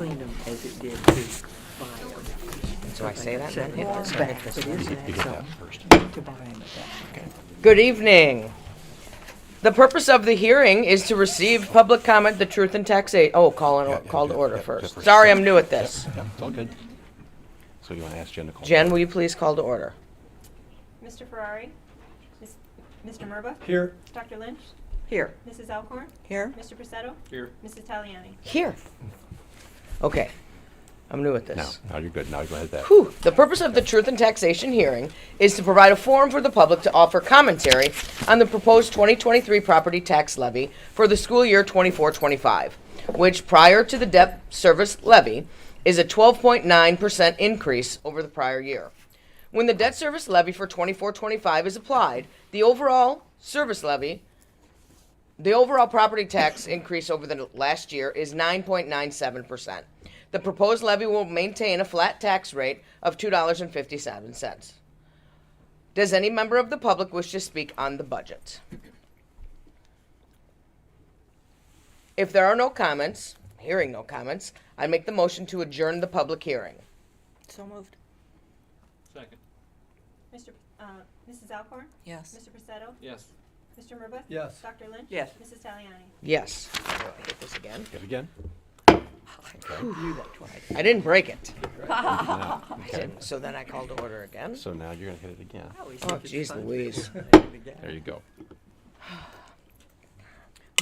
cleaned them as it did to buy them. So I say that and then hit this But guy. but isn't You that get that something? first. To buy them at that. Good evening. The purpose of the hearing is to receive public comment, the truth and taxation. Oh, call to order first. Sorry, I'm new at this. Yep, it's all good. So you want to ask Jen to call? Jen, will you please call to order? Mr. Ferrari? Mr. Murba? Here. Dr. Lynch? Here. Mrs. Alcorn? Here. Mr. Pacetto? Here. Mrs. Taliani? Here. Okay, I'm new at this. Now you're good. Now you go ahead. That. Whew. The purpose of the Truth and Taxation hearing is to provide a forum for the public to offer commentary on the proposed 2023 property tax levy for the school year 24-25, which prior to the debt service levy is a 12.9% increase over the prior year. When the debt service levy for 24-25 is applied, the overall property tax increase over the last year is 9.97%. The proposed levy will maintain a flat tax rate of $2.57. Does any member of the public wish to speak on the budget? If there are no comments, hearing no comments, I make the motion to adjourn the public hearing. So moved. Second. Mrs. Alcorn? Yes. Mr. Pacetto? Yes. Mr. Murba? Yes. Dr. Lynch? Yes. Mrs. Taliani? Yes. Do I hit this again? Get again. I knew that twice. I didn't break it. Now, I okay. didn't. So then I called to order again. So now you're gonna hit it again. Oh, jeez Louise. There you go.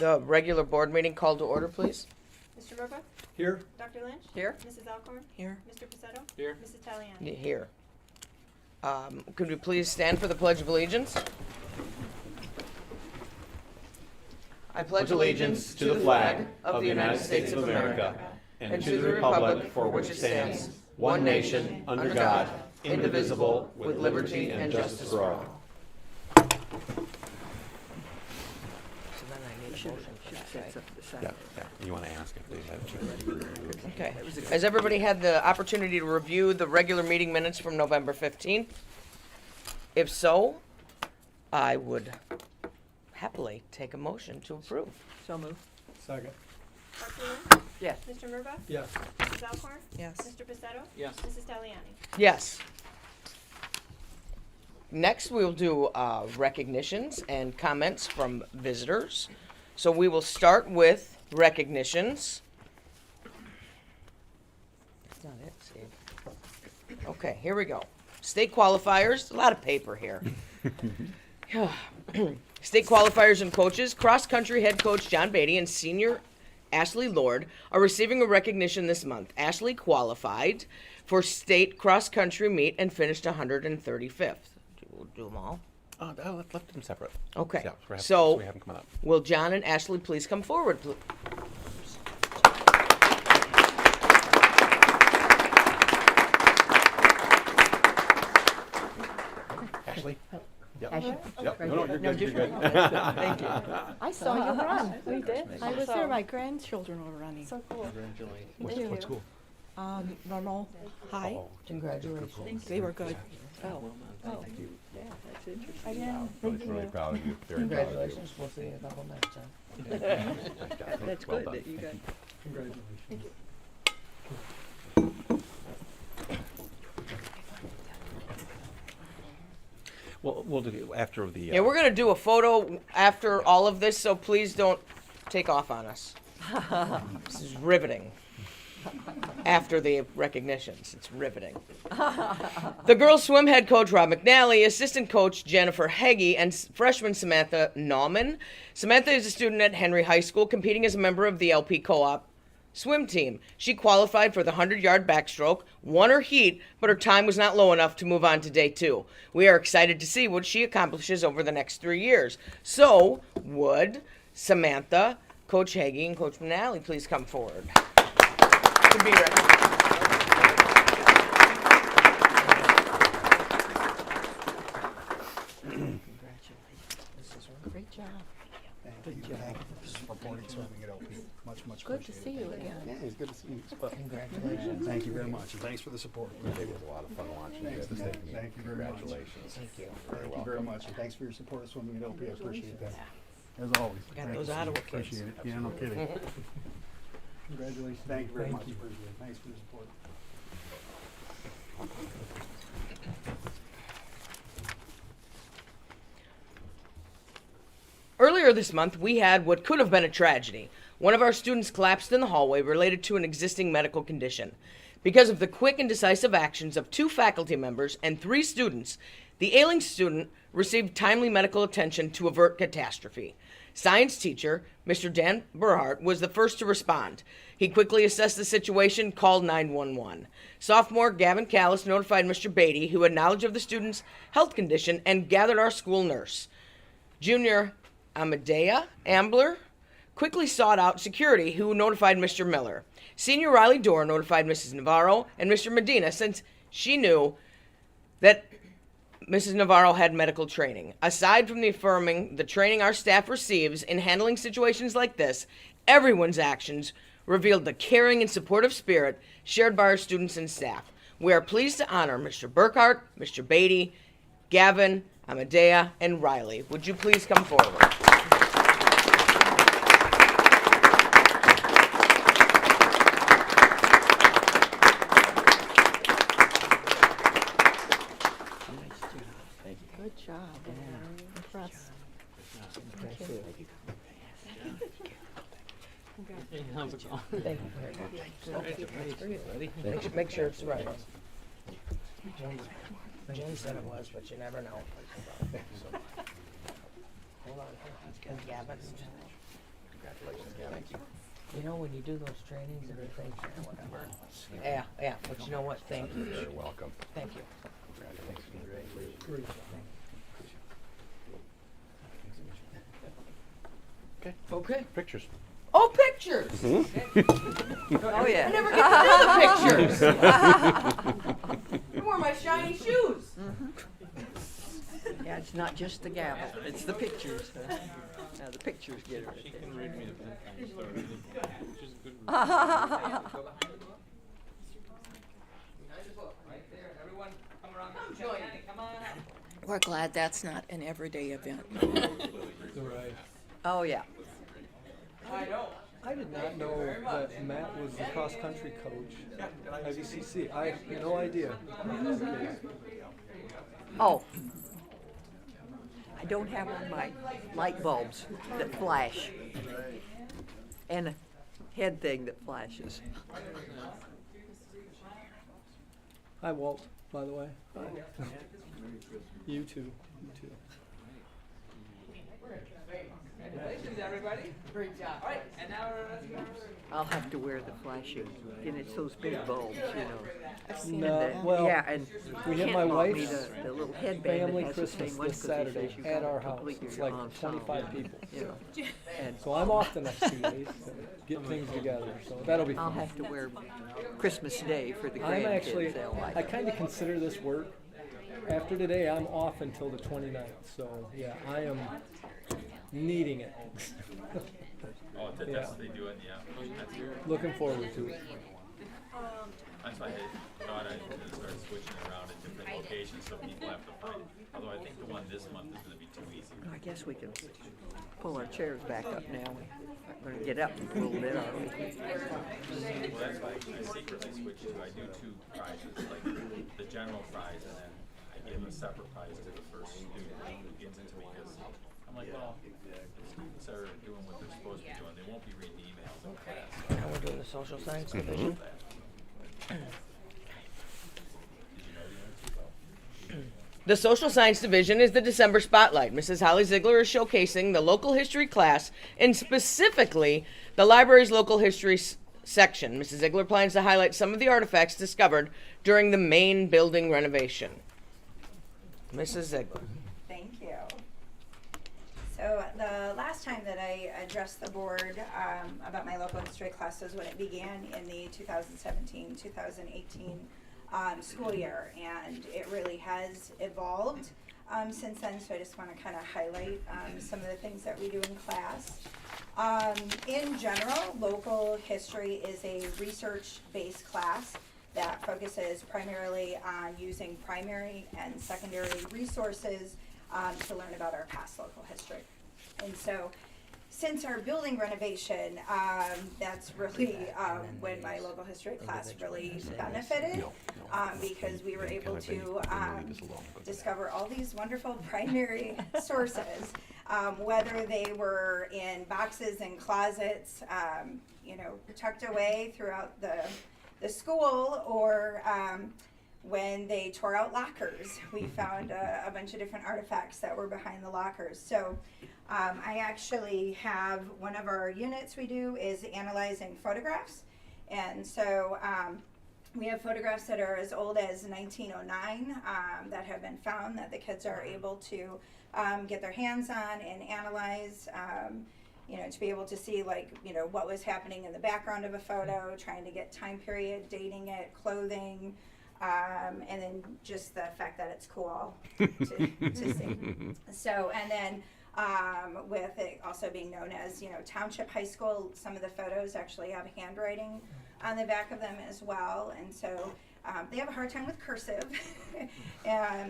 The regular board meeting called to order, please. Mr. Murba? Here. Dr. Lynch? Here. Mrs. Alcorn? Here. Mr. Pacetto? Here. Mrs. Taliani? Here. Could we please stand for the Pledge of Allegiance? I pledge allegiance to the flag of the United States of America and to the republic for which it stands, one nation, under God, indivisible, with liberty and justice for all. So then I need a motion for that, right? Yeah. You want to ask if they have. Okay. Has everybody had the opportunity to review the regular meeting minutes from November 15th? If so, I would happily take a motion to approve. So moved. Second. Dr. Lynch? Yes. Mr. Murba? Yes. Mrs. Alcorn? Yes. Mr. Pacetto? Yes. Mrs. Taliani? Yes. Next, we'll do recognitions and comments from visitors. So we will start with recognitions. That's not it, Steve. Okay, here we go. State qualifiers, a lot of paper here. State qualifiers and coaches, cross-country head coach John Beatty and senior Ashley Lord are receiving a recognition this month. Ashley qualified for state cross-country meet and finished 135th. We'll do them all. Left them separate. Okay, Yeah, we so have them coming up. will John and Ashley please come forward? Ashley. Yep. Ashley. Yep. No, you're good. You're good. Thank you. I saw you run. We did. I was there. My grandchildren were running. So cool. What's cool? Normal high. Oh, Congratulations. They were good. Oh, yeah, that's interesting. Really, really proud of you. Very proud of you. Congratulations, we'll see you a couple next time. Nice job. That's Well good done. that you got. Congratulations. Well, we'll do after the. Yeah, we're gonna do a photo after all of this, so please don't take off on us. This is riveting. After the recognitions, it's riveting. The girls' swim head coach Rob McNally, assistant coach Jennifer Heggie, and freshman Samantha Nauman. Samantha is a student at Henry High School, competing as a member of the LP Co-op swim team. She qualified for the 100-yard backstroke, won her heat, but her time was not low enough to move on to day 2. We are excited to see what she accomplishes over the next 3 years. So, would Samantha, Coach Heggie, and Coach McNally please come forward to be recognized? Great job. Thank you for supporting swimming at LP. Much Good to appreciated. see you again. Yeah, it's good to see you. Congratulations. Thank you very much, and thanks for the support. It was a lot of fun watching you. Thank you very much. Congratulations. Thank you. Thank you very much, and thanks for your support of swimming at LP. I appreciate that. As always. Got Thank those you. Ottawa kids. Appreciate it. Yeah, no kidding. Congratulations. Thank you very much. Appreciate it. Thanks for the support. Earlier this month, we had what could have been a tragedy. One of our students collapsed in the hallway related to an existing medical condition. Because of the quick and decisive actions of 2 faculty members and 3 students, the ailing student received timely medical attention to avert catastrophe. Science teacher, Mr. Dan Burhart, was the first to respond. He quickly assessed the situation, called 911. Sophomore Gavin Callis notified Mr. Beatty, who had knowledge of the student's health condition, and gathered our school nurse. Junior Amadea Ambler quickly sought out security, who notified Mr. Miller. Senior Riley Dorr notified Mrs. Navarro and Mr. Medina, since she knew that Mrs. Navarro had medical training. Aside from affirming the training our staff receives in handling situations like this, everyone's actions revealed the caring and supportive spirit shared by our students and staff. We are pleased to honor Mr. Burkhart, Mr. Beatty, Gavin, Amadea, and Riley. Would you please come forward? Good job. Impressed. Make sure it's right. Jen said it was, but you never know. Hold on. And Gavin. Congratulations, Gavin. You know, when you do those trainings and you think, whatever. Yeah, but you know what? Thank you. You're welcome. Thank you. Okay. Pictures. Oh, pictures! Oh, yeah. I never get to do the pictures. You wore my shiny shoes. Yeah, it's not just the gavel, it's the pictures. Now the pictures get her. We're glad that's not an everyday event. Oh, yeah. I know. I did not know that Matt was the cross-country coach at IVCC. I had no idea. Oh. I don't have on my light bulbs that flash. And a head thing that flashes. Hi, Walt, by the way. Hi. You too. You too. Congratulations, everybody. Great job. All right, and now I'll have to wear the flashing. And it's those big bulbs, you know. I've seen No, it. well, Yeah, and we had Kent my bought me wife's the little headband family that has the Christmas same one this 'cause he says Saturday you at gotta our house. complete It's your like ensemble, 25 people. You know. And So I'm off the next 2 days to get things together. So that'll be I'll fun. have to wear Christmas Day for the I'm actually, grandkids. They'll like I it. kind of consider this work. After today, I'm off until the 29th. So yeah, I am needing it. Oh, Yeah. they do it, yeah. That's good. Looking forward to it. That's why I thought I was gonna start switching around at different locations so people have to find. Although I think the one this month is gonna be too easy. I guess we can pull our chairs back up now. We're gonna get up a little bit, aren't we? Well, that's why I secretly switched to, I do 2 prizes, like the general prize and then I give a separate prize to the first student who gives it to me because I'm like, well, the students are doing what they're supposed to be doing. They won't be reading emails in class. now we're doing the social science division. The Social Science Division is the December spotlight. Mrs. Holly Ziegler is showcasing the local history class and specifically the library's local history section. Mrs. Ziegler plans to highlight some of the artifacts discovered during the main building renovation. Mrs. Ziegler. Thank you. So the last time that I addressed the board about my local history class was when it began in the 2017-2018 school year, and it really has evolved since then, so I just want to kind of highlight some of the things that we do in class. In general, local history is a research-based class that focuses primarily on using primary and secondary resources to learn about our past local history. And so since our building renovation, that's really when my local history class really benefited, because we were able to discover all these wonderful primary sources, whether they were in boxes and closets, tucked away throughout the school, or when they tore out lockers. We found a bunch of different artifacts that were behind the lockers. So I actually have one of our units we do is analyzing photographs. And so we have photographs that are as old as 1909 that have been found that the kids are able to get their hands on and analyze, to be able to see what was happening in the background of a photo, trying to get time period, dating it, clothing, and then just the fact that it's cool to see. So, and then with it also being known as, Township High School, some of the photos actually have handwriting on the back of them as well. And so they have a hard time with cursive.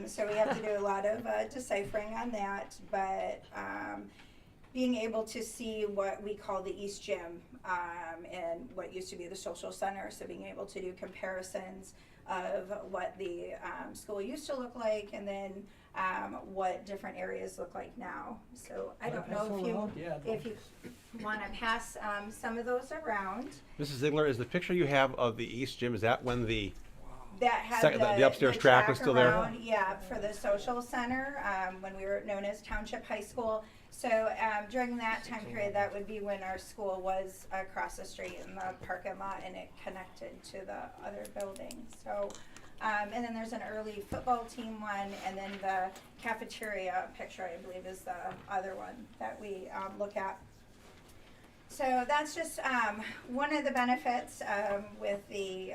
So we have to do a lot of deciphering on that. But being able to see what we call the East Gym and what used to be the social center. So being able to do comparisons of what the school used to look like, and then what different areas look like now. So I don't know if you want to pass some of those around. Mrs. Ziegler, is the picture you have of the East Gym, is that when the That had the upstairs track was still there? Around, yeah, for the social center when we were known as Township High School. So during that time period, that would be when our school was across the street in the parking lot, and it connected to the other building. So, and then there's an early football team one, and then the cafeteria picture, I believe, is the other one that we look at. So that's just one of the benefits with the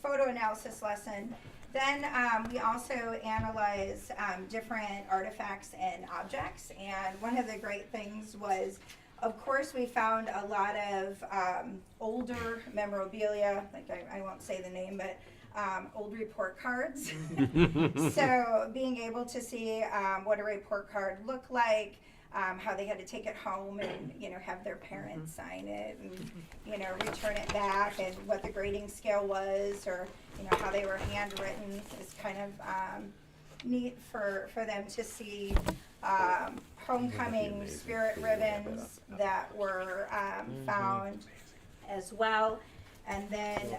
photo analysis lesson. Then we also analyze different artifacts and objects, and one of the great things was, of course, we found a lot of older memorabilia, like I won't say the name, but old report cards. So being able to see what a report card looked like, how they had to take it home and have their parents sign it and return it back, and what the grading scale was, or how they were handwritten is kind of neat for them to see. Homecoming spirit ribbons that were found as well, and then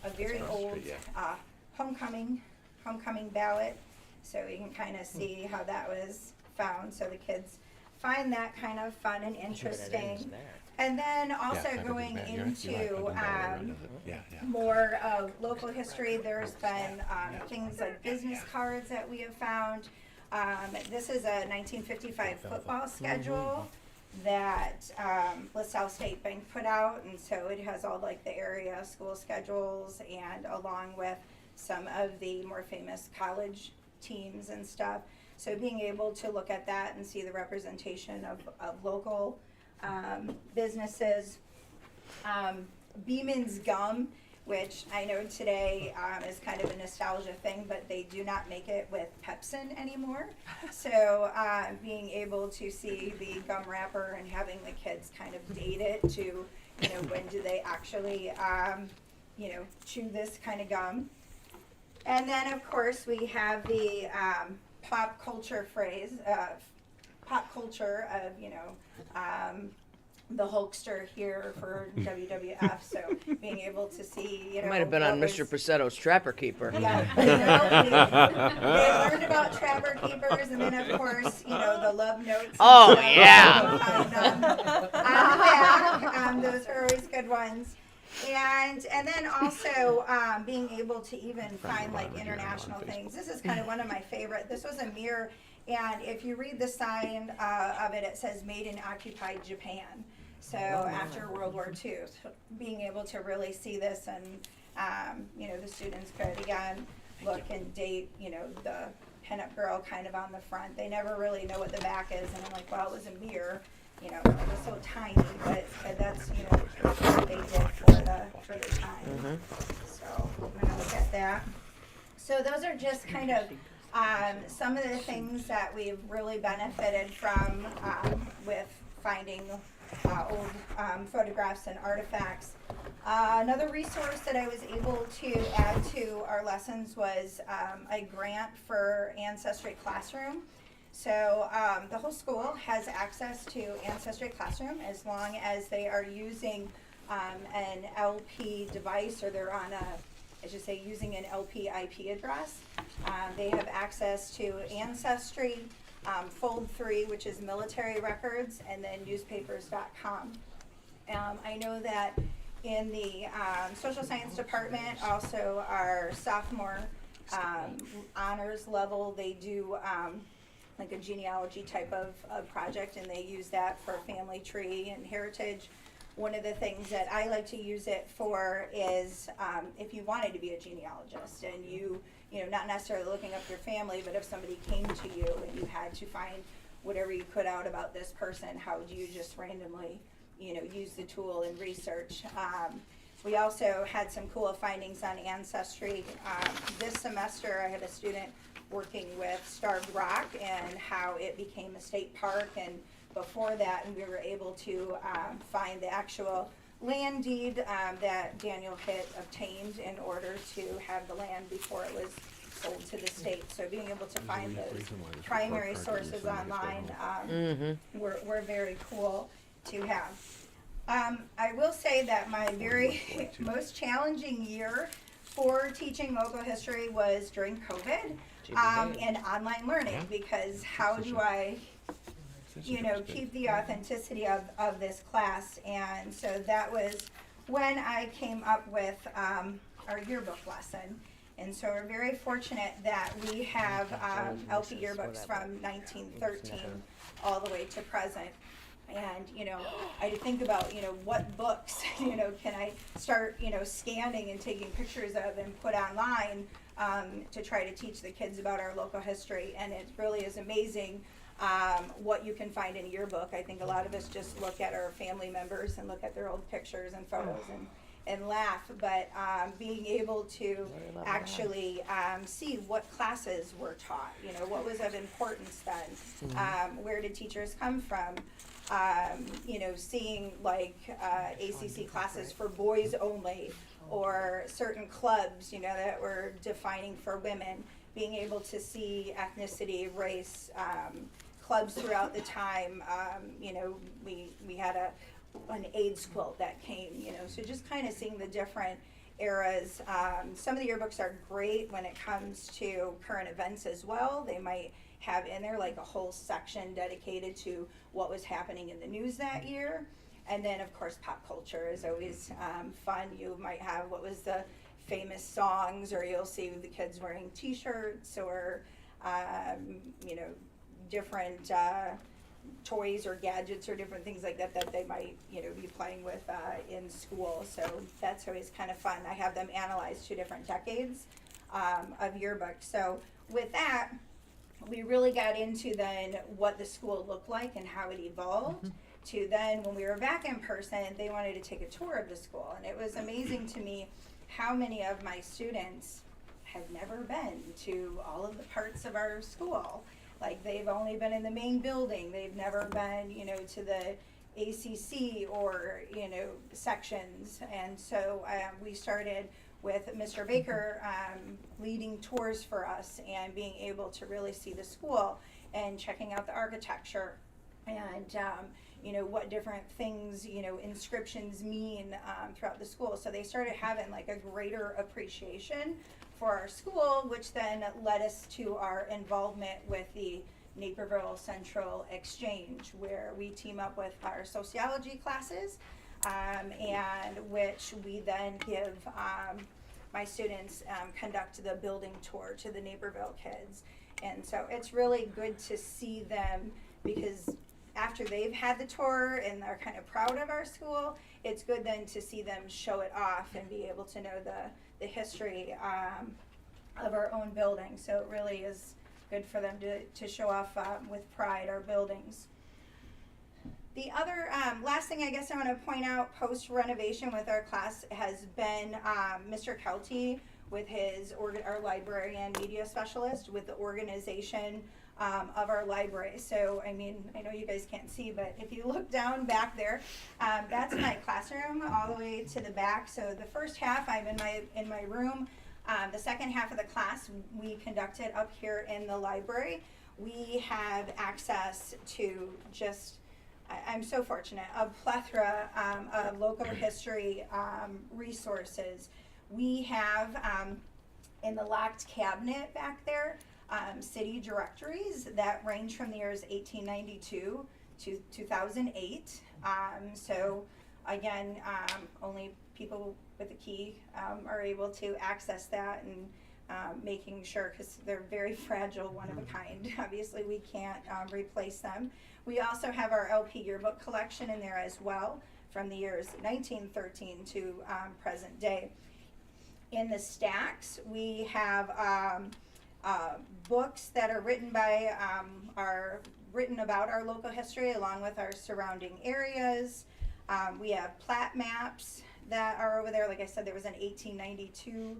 a very old homecoming ballot, so you can kind of see how that was found. So the kids find that kind of fun and interesting. And then also going into more of local history, there's been things like business cards that we have found. This is a 1955 football schedule that LaSalle State Bank put out, and so it has all like the area school schedules, and along with some of the more famous college teams and stuff. So being able to look at that and see the representation of local businesses. Beeman's gum, which I know today is kind of a nostalgia thing, but they do not make it with pepsin anymore. So being able to see the gum wrapper and having the kids kind of date it to, when do they actually, chew this kind of gum. And then, of course, we have the pop culture of, the Hulkster here for WWF, so being able to see, Might have been on Mr. Pacetto's Trapper Keeper. Yeah, they learned about Trapper Keepers, and then of course, the love notes. Oh, and yeah. on the back, those are always good ones. And then also being able to even find like international things. This is kind of one of my favorite. This was a mirror, and if you read the sign of it, it says "Made in Occupied Japan." So after World War II, so being able to really see this, and the students could again look and date, the pinup girl kind of on the front. They never really know what the back is, and I'm like, well, it was a mirror. It was so tiny, but that's what they did for the time. So I'm gonna look at that. So those are just kind of some of the things that we've really benefited from with finding old photographs and artifacts. Another resource that I was able to add to our lessons was a grant for Ancestry Classroom. So the whole school has access to Ancestry Classroom as long as they are using an LP device, or they're on I should say using an LP IP address. They have access to Ancestry, Fold 3, which is military records, and then newspapers.com. I know that in the social science department, also our sophomore honors level, they do like a genealogy type of project, and they use that for family tree and heritage. One of the things that I like to use it for is if you wanted to be a genealogist and you know, not necessarily looking up your family, but if somebody came to you and you had to find whatever you could out about this person, how would you just randomly, you know, use the tool and research? We also had some cool findings on Ancestry. This semester I had a student working with Starved Rock and how it became a state park, and before that, and we were able to find the actual land deed that Daniel had obtained in order to have the land before it was sold to the state. So being able to find those primary sources online were very cool to have. I will say that my very most challenging year for teaching local history was during COVID and online learning, because how do I, you know, keep the authenticity of this class? And so that was when I came up with our yearbook lesson. And so we're very fortunate that we have LP yearbooks from 1913 all the way to present. And, you know, I think about, you know, what books, you know, can I start, you know, scanning and taking pictures of and put online to try to teach the kids about our local history. And it really is amazing what you can find in a yearbook. I think a lot of us just look at our family members and look at their old pictures and photos and laugh, but being able to actually see what classes were taught, you know, what was of importance then, where did teachers come from, you know, seeing like ACC classes for boys only, or certain clubs, you know, that were defining for women, being able to see ethnicity, race, clubs throughout the time. You know, we had an AIDS quilt that came, you know, so just kind of seeing the different eras. Some of the yearbooks are great when it comes to current events as well. They might have in there like a whole section dedicated to what was happening in the news that year. And then of course pop culture is always fun. You might have what was the famous songs, or you'll see the kids wearing t-shirts, or you know, different toys or gadgets or different things like that that they might, you know, be playing with in school. So that's always kind of fun. I have them analyze 2 different decades of yearbooks. So with that, we really got into then what the school looked like and how it evolved, to then when we were back in person, they wanted to take a tour of the school. And it was amazing to me how many of my students had never been to all of the parts of our school. Like, they've only been in the main building. They've never been, you know, to the ACC or, you know, sections. And so we started with Mr. Baker leading tours for us and being able to really see the school and checking out the architecture and, you know, what different things, you know, inscriptions mean throughout the school. So they started having like a greater appreciation for our school, which then led us to our involvement with the Naperville Central Exchange, where we team up with our sociology classes, and which we then give my students conduct the building tour to the Naperville kids. And so it's really good to see them, because after they've had the tour and they're kind of proud of our school, it's good then to see them show it off and be able to know the history of our own building. So it really is good for them to show off with pride our buildings. The other last thing I guess I want to point out post renovation with our class has been Mr. Kelty with his our librarian media specialist, with the organization of our library. So, I mean, I know you guys can't see, but if you look down back there, that's my classroom all the way to the back. So the first half, I'm in my room. The second half of the class, we conducted up here in the library. We have access to just, I'm so fortunate, a plethora of local history resources. We have in the locked cabinet back there, city directories that range from the years 1892 to 2008. So again, only people with a key are able to access that, and making sure, because they're very fragile, one of a kind. Obviously we can't replace them. We also have our LP yearbook collection in there as well, from the years 1913 to present day. In the stacks, we have books that are written by written about our local history, along with our surrounding areas. We have plat maps that are over there. Like I said, there was an 1892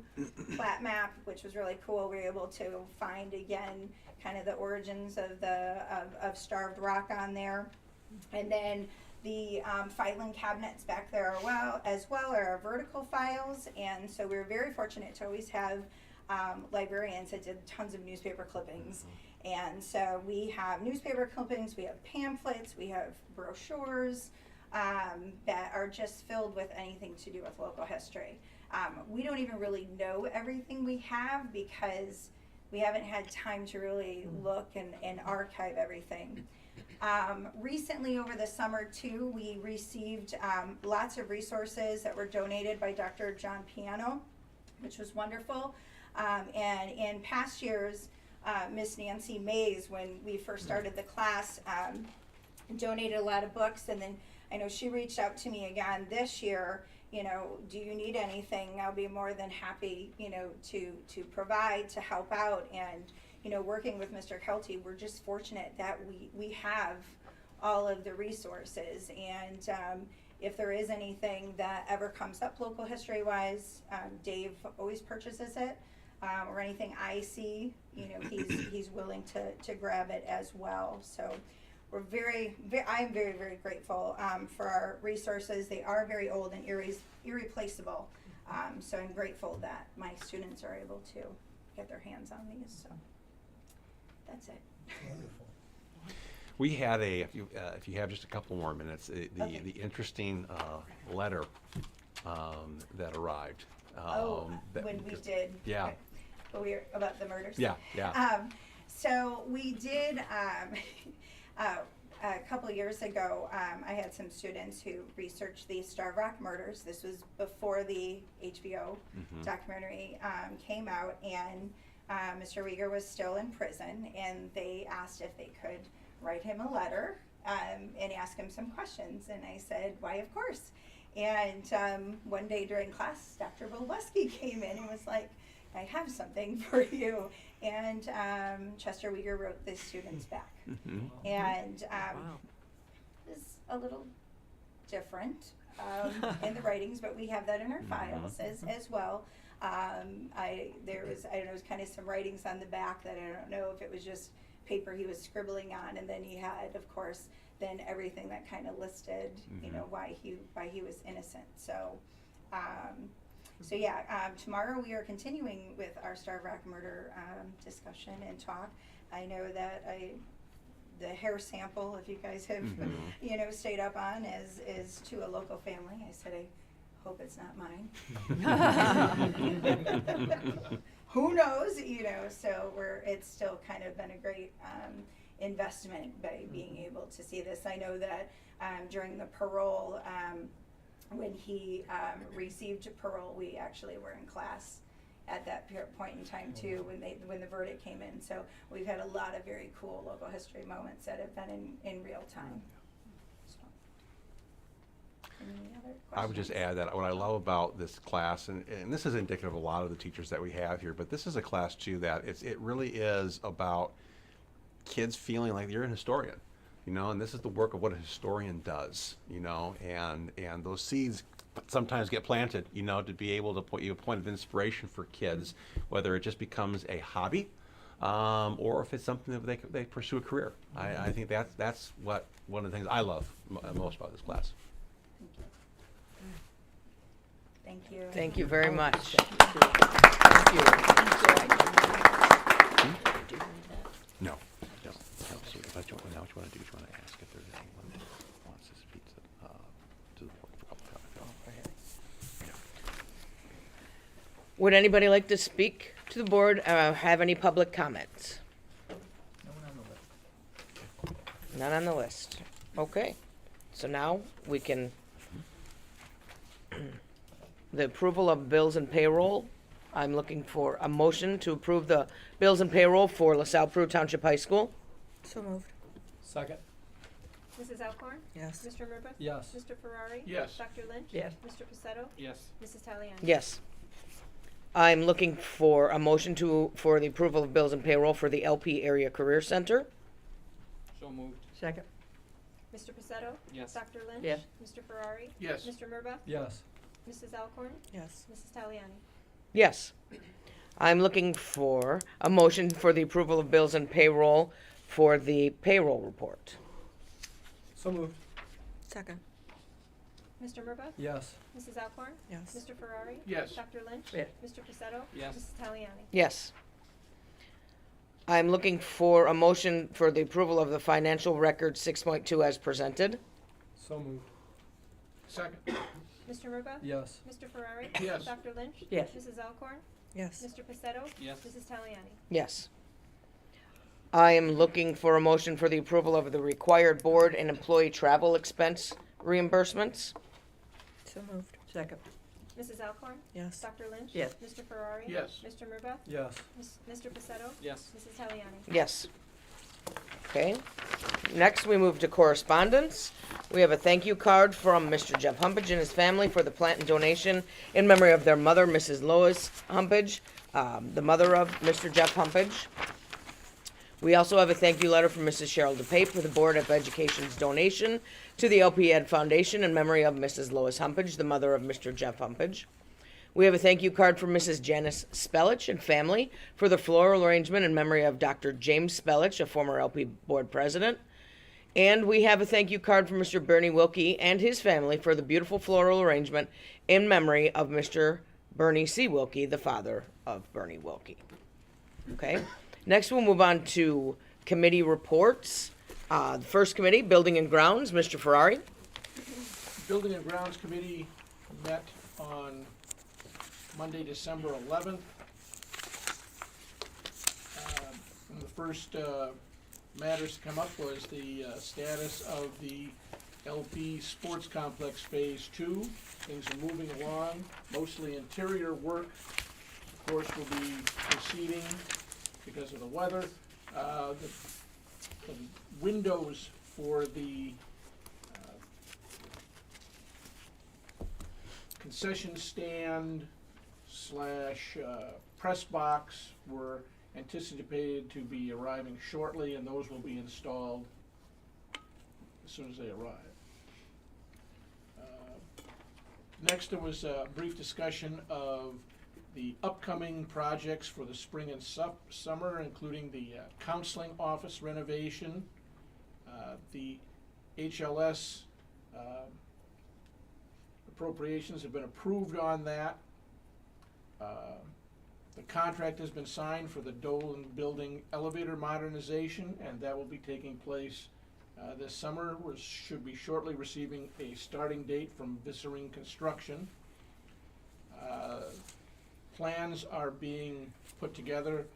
plat map, which was really cool. We were able to find again kind of the origins of Starved Rock on there. And then the filing cabinets back there as well are our vertical files. And so we were very fortunate to always have librarians that did tons of newspaper clippings. And so we have newspaper clippings, we have pamphlets, we have brochures that are just filled with anything to do with local history. We don't even really know everything we have because we haven't had time to really look and archive everything. Recently over the summer too, we received lots of resources that were donated by Dr. John Piano, which was wonderful. And in past years, Miss Nancy Mays, when we first started the class, donated a lot of books, and then I know she reached out to me again this year, you know, do you need anything? I'll be more than happy, you know, to provide, to help out. And, you know, working with Mr. Kelty, we're just fortunate that we have all of the resources. And if there is anything that ever comes up local history wise, Dave always purchases it. Or anything I see, you know, he's willing to grab it as well. So we're I'm very, very grateful for our resources. They are very old and irreplaceable. So I'm grateful that my students are able to get their hands on these. So that's it. Wonderful. We had if you have just a couple more minutes, the interesting letter that arrived. When we did. Yeah. We were about the murders. Yeah, yeah. So we did a couple years ago. I had some students who researched the Starved Rock murders. This was before the HBO documentary came out, and Mr. Rieger was still in prison, and they asked if they could write him a letter and ask him some questions. And I said, why, of course. And one day during class, Dr. Bolweski came in and was like, I have something for you. And Chester Rieger wrote the students back. And it was a little different in the writings, but we have that in our files as well. There was kind of some writings on the back that I don't know if it was just paper he was scribbling on, and then he had, of course, then everything that kind of listed, you know, why he was innocent. So, tomorrow we are continuing with our Starved Rock murder discussion and talk. I know that the hair sample, if you guys have, you know, stayed up on, is to a local family. I said, I hope it's not mine. Who knows, you know, so it's still kind of been a great investment by being able to see this. I know that during the parole, when he received parole, we actually were in class at that point in time too, when the verdict came in. So we've had a lot of very cool local history moments that have been in real time. So, any other questions? I would just add that what I love about this class, and this is indicative of a lot of the teachers that we have here, but this is a class too that it really is about kids feeling like you're a historian, you know, and this is the work of what a historian does, you know, and those seeds sometimes get planted, you know, to be able to put you a point of inspiration for kids, whether it just becomes a hobby or if it's something that they pursue a career. I think that's what one of the things I love most about this class. Thank you. Thank you very much. Thank you. No. So what you want to do is you want to ask if there's anyone that wants to speak to the board for public comment. Would anybody like to speak to the board, have any public comments? No one on the list. None on the list. Okay, so now we can, the approval of bills and payroll. I'm looking for a motion to approve the bills and payroll for LaSalle-Peru Township High School. So moved. Second. Mrs. Alcorn? Yes. Mr. Murbaugh? Yes. Mr. Ferrari? Yes. Dr. Lynch? Yes. Mr. Pacetto? Yes. Mrs. Taliani? Yes. I'm looking for a motion for the approval of bills and payroll for the LP Area Career Center. So moved. Second. Mr. Pacetto? Yes. Dr. Lynch? Yes. Mr. Ferrari? Yes. Mr. Murbaugh? Yes. Mrs. Alcorn? Yes. Mrs. Taliani? Yes. I'm looking for a motion for the approval of bills and payroll for the payroll report. So moved. Second. Mr. Murbaugh? Yes. Mrs. Alcorn? Yes. Mr. Ferrari? Yes. Dr. Lynch? Yes. Mr. Pacetto? Yes. Mrs. Taliani? Yes. I'm looking for a motion for the approval of the financial record 6.2 as presented. So moved. Second. Mr. Murbaugh? Yes. Mr. Ferrari? Yes. Dr. Lynch? Yes. Mrs. Alcorn? Yes. Mr. Pacetto? Yes. Mrs. Taliani? Yes. I am looking for a motion for the approval of the required board and employee travel expense reimbursements. So moved. Second. Mrs. Alcorn? Yes. Dr. Lynch? Yes. Mr. Ferrari? Yes. Mr. Murbaugh? Yes. Mr. Pacetto? Yes. Mrs. Taliani? Yes. Okay. Next, we move to correspondence. We have a thank you card from Mr. Jeff Humpage and his family for the plant and donation in memory of their mother, Mrs. Lois Humpage, the mother of Mr. Jeff Humpage. We also have a thank you letter from Mrs. Cheryl DePape for the Board of Education's donation to the LP Ed Foundation in memory of Mrs. Lois Humpage, the mother of Mr. Jeff Humpage. We have a thank you card from Mrs. Janice Spellich and family for the floral arrangement in memory of Dr. James Spellich, a former LP board president. And we have a thank you card from Mr. Bernie Wilkie and his family for the beautiful floral arrangement in memory of Mr. Bernie C. Wilkie, the father of Bernie Wilkie. Okay. Next, we'll move on to committee reports. The first committee, Building and Grounds, Mr. Ferrari. Building and Grounds Committee met on Monday, December 11th. And the first matters to come up was the status of the LP Sports Complex Phase 2. Things are moving along, mostly interior work, of course, will be proceeding because of the weather. The windows for the concession stand slash press box were anticipated to be arriving shortly, and those will be installed as soon as they arrive. Next, there was a brief discussion of the upcoming projects for the spring and summer, including the counseling office renovation, the HLS appropriations have been approved on that. The contract has been signed for the Dolan Building elevator modernization, and that will be taking place this summer. We should be shortly receiving a starting date from Vissering Construction. Plans are being put together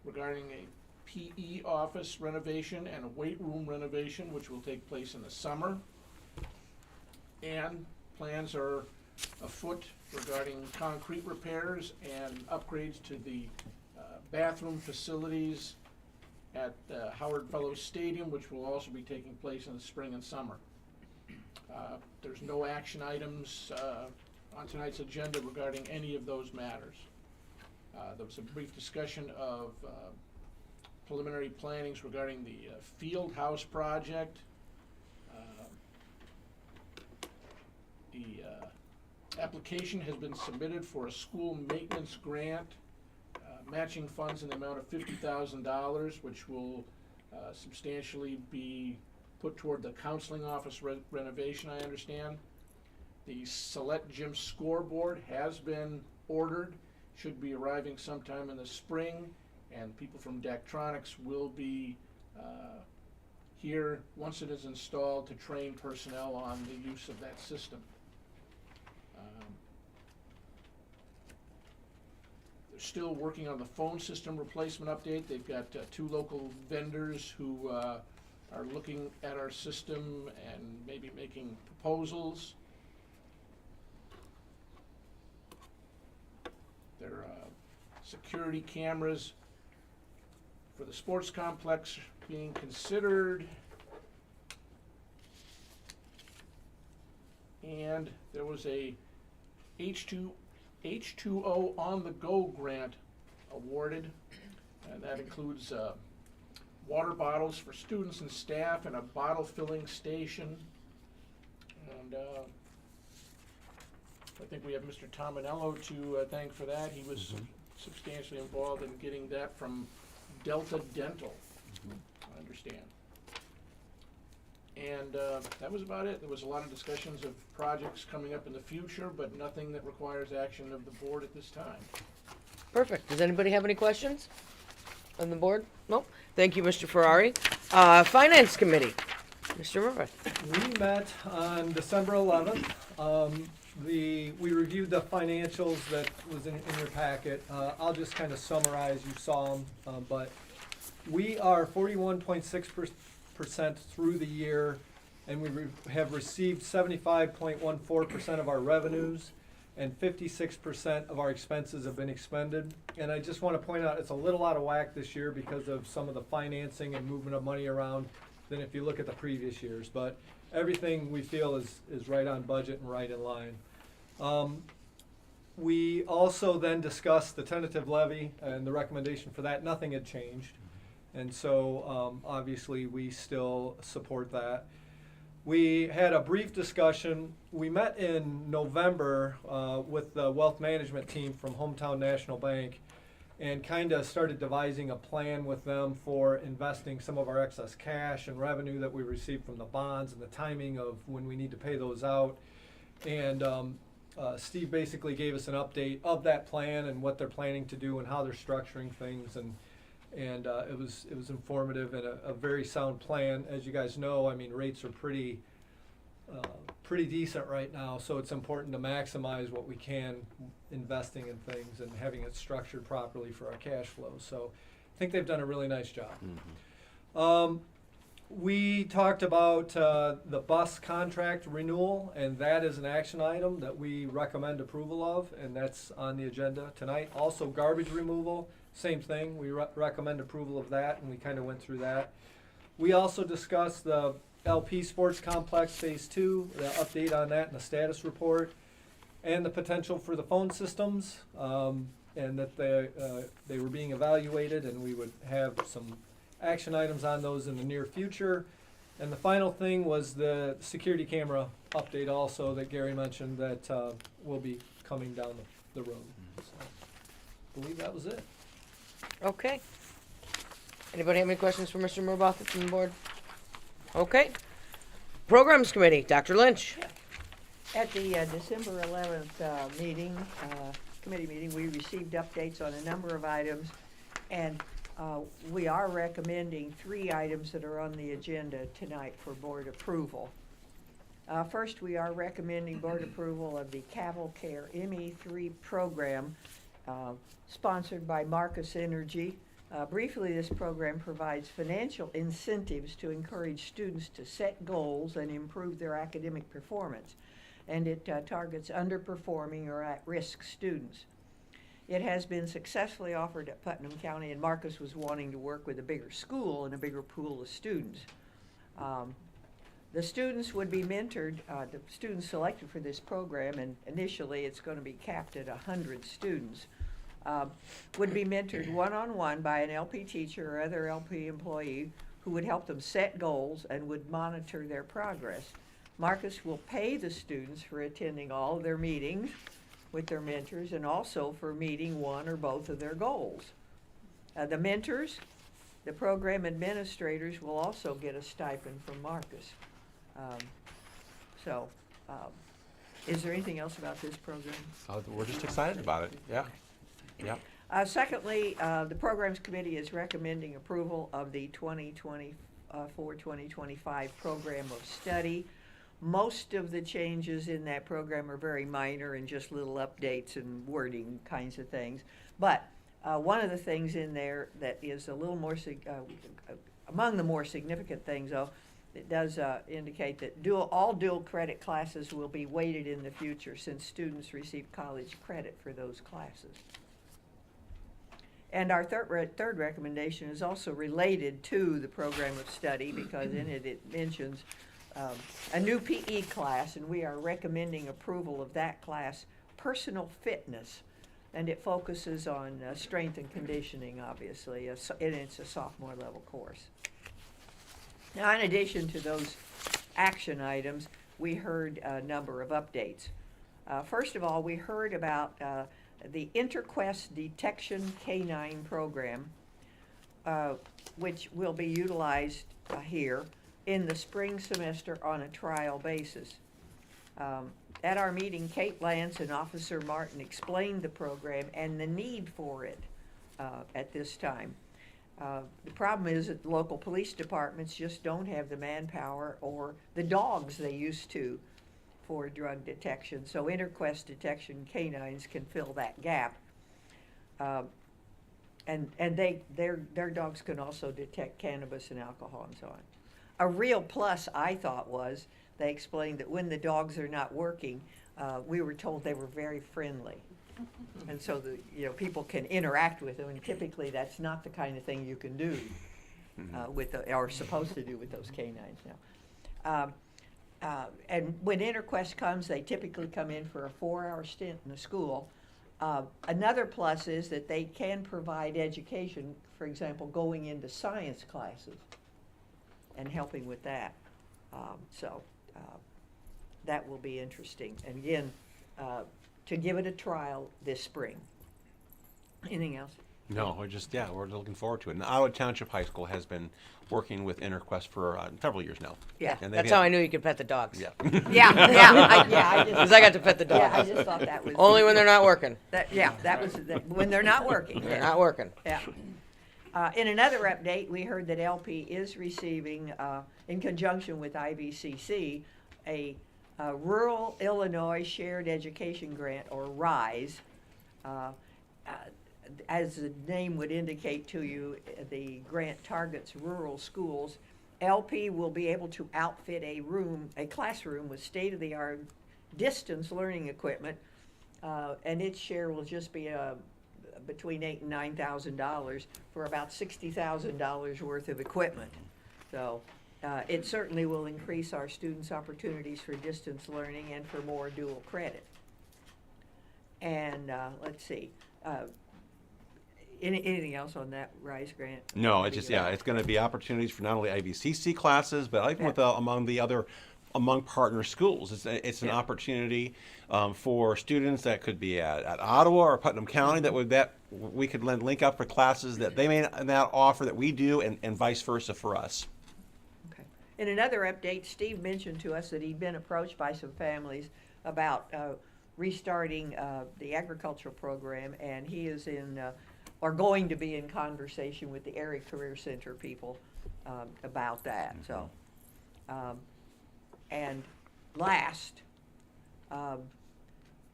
regarding a PE office renovation and a weight room renovation, which will take place in the summer. And plans are afoot regarding concrete repairs and upgrades to the bathroom facilities at Howard Fellows Stadium, which will also be taking place in the spring and summer. There's no action items on tonight's agenda regarding any of those matters. There was a brief discussion of preliminary plannings regarding the field house project. The application has been submitted for a school maintenance grant. matching funds in the amount of $50,000, which will substantially be put toward the counseling office renovation, I understand. The Select Gym scoreboard has been ordered, should be arriving sometime in the spring, and people from Daktronics will be here once it is installed to train personnel on the use of that system. They're still working on the phone system replacement update. They've got 2 local vendors who are looking at our system and maybe making proposals. There are security cameras for the sports complex being considered. And there was a H2O on the go grant awarded, and that includes water bottles for students and staff and a bottle filling station. And I think we have Mr. Tominello to thank for that. He was substantially involved in getting that from Delta Dental, I understand. And that was about it. There was a lot of discussions of projects coming up in the future, but nothing that requires action of the board at this time. Perfect. Does anybody have any questions on the board? No? Thank you, Mr. Ferrari. Finance Committee, Mr. Murphy. We met on December 11th. We reviewed the financials that was in your packet. I'll just kind of summarize. You saw them, but we are 41.6% through the year, and we have received 75.14% of our revenues, and 56% of our expenses have been expended. And I just want to point out it's a little out of whack this year because of some of the financing and movement of money around than if you look at the previous years. But everything we feel is right on budget and right in line. We also then discussed the tentative levy and the recommendation for that. Nothing had changed. And so obviously we still support that. We had a brief discussion. We met in November with the wealth management team from Hometown National Bank and kind of started devising a plan with them for investing some of our excess cash and revenue that we received from the bonds and the timing of when we need to pay those out. And Steve basically gave us an update of that plan and what they're planning to do and how they're structuring things, and it was informative and a very sound plan. As you guys know, I mean, rates are pretty decent right now, so it's important to maximize what we can investing in things and having it structured properly for our cash flow. So I think they've done a really nice job. We talked about the bus contract renewal, and that is an action item that we recommend approval of, and that's on the agenda tonight. Also, garbage removal, same thing. We recommend approval of that, and we kind of went through that. We also discussed the LP Sports Complex Phase 2, the update on that and the status report, and the potential for the phone systems, and that they were being evaluated, and we would have some action items on those in the near future. And the final thing was the security camera update also that Gary mentioned that will be coming down the road. So I believe that was it. Okay. Anybody have any questions for Mr. Murbaugh from the board? Okay. Programs Committee, Dr. Lynch. At the December 11th committee meeting, we received updates on a number of items, and we are recommending 3 items that are on the agenda tonight for board approval. First, we are recommending board approval of the Caval Care ME3 program, sponsored by Marcus Energy. Briefly, this program provides financial incentives to encourage students to set goals and improve their academic performance, and it targets underperforming or at-risk students. It has been successfully offered at Putnam County, and Marcus was wanting to work with a bigger school and a bigger pool of students. The students would be mentored, the students selected for this program, and initially it's going to be capped at 100 students, would be mentored one-on-one by an LP teacher or other LP employee who would help them set goals and would monitor their progress. Marcus will pay the students for attending all of their meetings with their mentors and also for meeting one or both of their goals. The mentors, the program administrators will also get a stipend from Marcus. So, is there anything else about this program? We're just excited about it. Yeah. Yeah. Secondly, the Programs Committee is recommending approval of the 2024-2025 program of study. Most of the changes in that program are very minor and just little updates and wording kinds of things. But one of the things in there that is a little more, among the more significant things though, it does indicate that all dual credit classes will be weighted in the future since students receive college credit for those classes. And our third recommendation is also related to the program of study because in it mentions a new PE class, and we are recommending approval of that class, personal fitness, and it focuses on strength and conditioning, obviously, and it's a sophomore level course. Now, in addition to those action items, we heard a number of updates. First of all, we heard about the InterQuest Detection Canine program, which will be utilized here in the spring semester on a trial basis. At our meeting, Kate Lance and Officer Martin explained the program and the need for it at this time. The problem is that the local police departments just don't have the manpower or the dogs they used to for drug detection. So InterQuest Detection Canines can fill that gap. And their dogs can also detect cannabis and alcohol and so on. A real plus, I thought, was they explained that when the dogs are not working, we were told they were very friendly. And so people can interact with them, and typically that's not the kind of thing you can do or supposed to do with those canines now. And when InterQuest comes, they typically come in for a 4-hour stint in the school. Another plus is that they can provide education, for example, going into science classes and helping with that. That will be interesting. And again, to give it a trial this spring. Anything else? No, we're looking forward to it. And Iowa Township High School has been working with InterQuest for several years now. Yeah. And That's how I knew you could pet the dogs. Yeah. Because I got to pet the dogs. Yeah, I just thought that was Only when they're not working. When they're not working. They're not working. Yeah. In another update, we heard that LP is receiving, in conjunction with IVCC, a Rural Illinois Shared Education Grant, or RISE. As the name would indicate to you, the grant targets rural schools. LP will be able to outfit a classroom with state-of-the-art distance learning equipment, and its share will just be between $8,000 and $9,000 for about $60,000 worth of equipment. So it certainly will increase our students' opportunities for distance learning and for more dual credit. And let's see. Anything else on that RISE grant? No, it's going to be opportunities for not only IVCC classes, but even among partner schools. It's an opportunity for students that could be at Ottawa or Putnam County that we could link up for classes that they may not offer that we do, and vice versa for us. Okay. In another update, Steve mentioned to us that he'd been approached by some families about restarting the agricultural program, and he is going to be in conversation with the Area Career Center people about that. So, and last,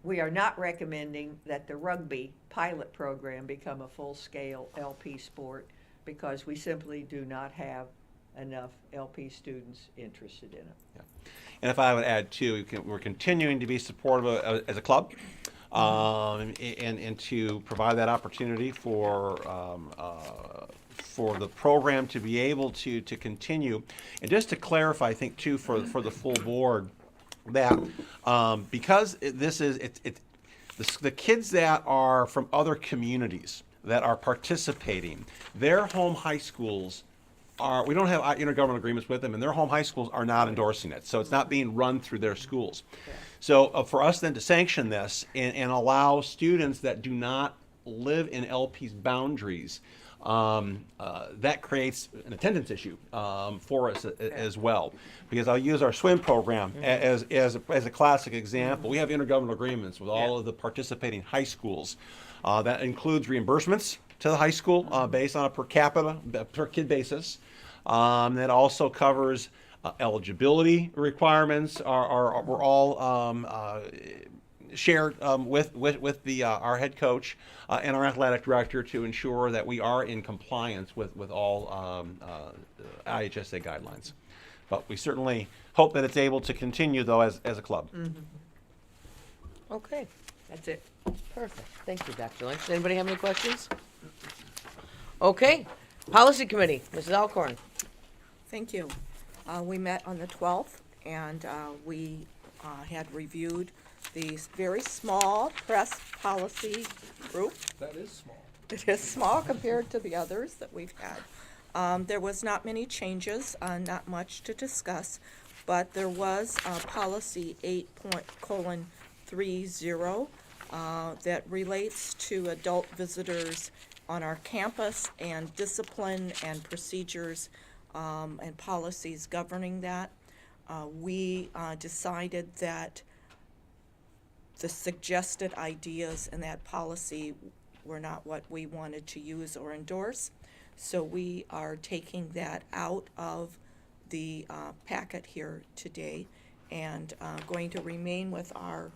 we are not recommending that the rugby pilot program become a full-scale LP sport because we simply do not have enough LP students interested in it. Yeah. And if I would add too, we're continuing to be supportive as a club. And to provide that opportunity for the program to be able to continue. And just to clarify, I think too, for the full board, that because the kids that are from other communities that are participating, their home high schools we don't have intergovernmental agreements with them, and their home high schools are not endorsing it. So it's not being run through their schools. So for us then to sanction this and allow students that do not live in LP's boundaries that creates an attendance issue for us as well. Because I'll use our swim program as a classic example. We have intergovernmental agreements with all of the participating high schools. That includes reimbursements to the high school based on a per kid basis. That also covers eligibility requirements. We're all shared with our head coach and our athletic director to ensure that we are in compliance with all IHSA guidelines. But we certainly hope that it's able to continue, though, as a club. Okay, that's it. Perfect. Thank you, Dr. Lynch. Anybody have any questions? Okay. Policy Committee, Mrs. Alcorn. Thank you. We met on the 12th, and we had reviewed the very small press policy group. That is small. It is small compared to the others that we've had. There was not many changes, not much to discuss, but there was policy 8:30 that relates to adult visitors on our campus and discipline and procedures and policies governing that. We decided that the suggested ideas in that policy were not what we wanted to use or endorse. So we are taking that out of the packet here today and going to remain with our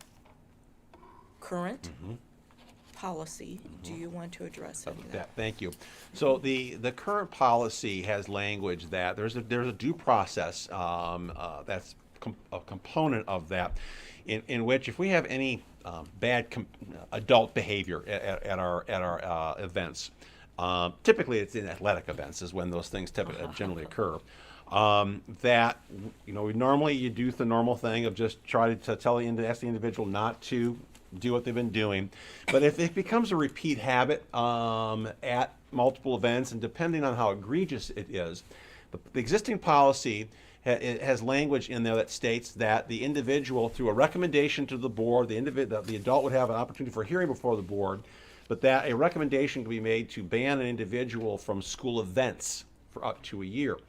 current policy. Do you want to address any of that? Thank you. So the current policy has language that there's a due process that's a component of that, in which if we have any bad adult behavior at our events, typically it's in athletic events is when those things generally occur. That normally you do the normal thing of just try to ask the individual not to do what they've been doing. But if it becomes a repeat habit at multiple events, and depending on how egregious it is, the existing policy has language in there that states that the individual, through a recommendation to the board, the adult would have an opportunity for hearing before the board, but that a recommendation can be made to ban an individual from school events for up to a year.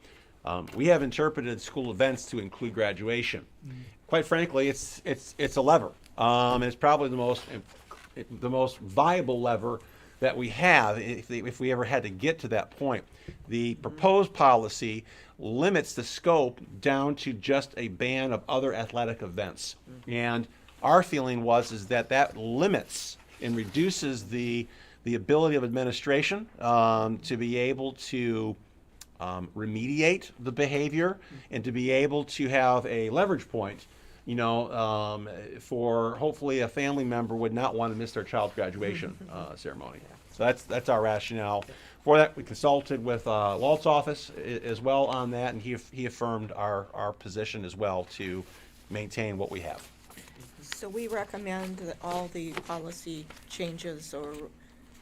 We have interpreted school events to include graduation. Quite frankly, it's a lever. It's probably the most viable lever that we have if we ever had to get to that point. The proposed policy limits the scope down to just a ban of other athletic events. And our feeling is that limits and reduces the ability of administration to be able to remediate the behavior and to be able to have a leverage point, for hopefully a family member would not want to miss their child's graduation ceremony. So that's our rationale for that. We consulted with Walt's office as well on that, and he affirmed our position as well to maintain what we have. So we recommend that all the policy changes or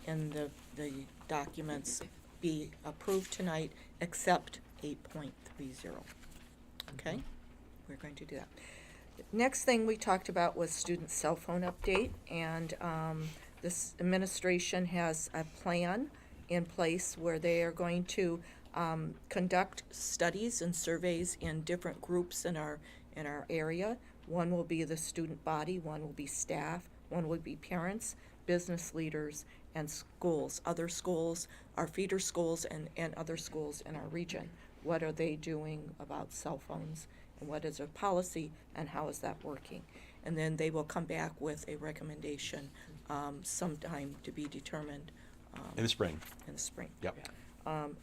in the documents be approved tonight except 8.30. Okay? We're going to do that. Next thing we talked about was student cell phone update, and this administration has a plan in place where they are going to conduct studies and surveys in different groups in our area. One will be the student body, one will be staff, one will be parents, business leaders, and schools, other schools, our feeder schools, and other schools in our region. What are they doing about cell phones, and what is their policy, and how is that working? And then they will come back with a recommendation sometime to be determined. In the spring. In the spring. Yep.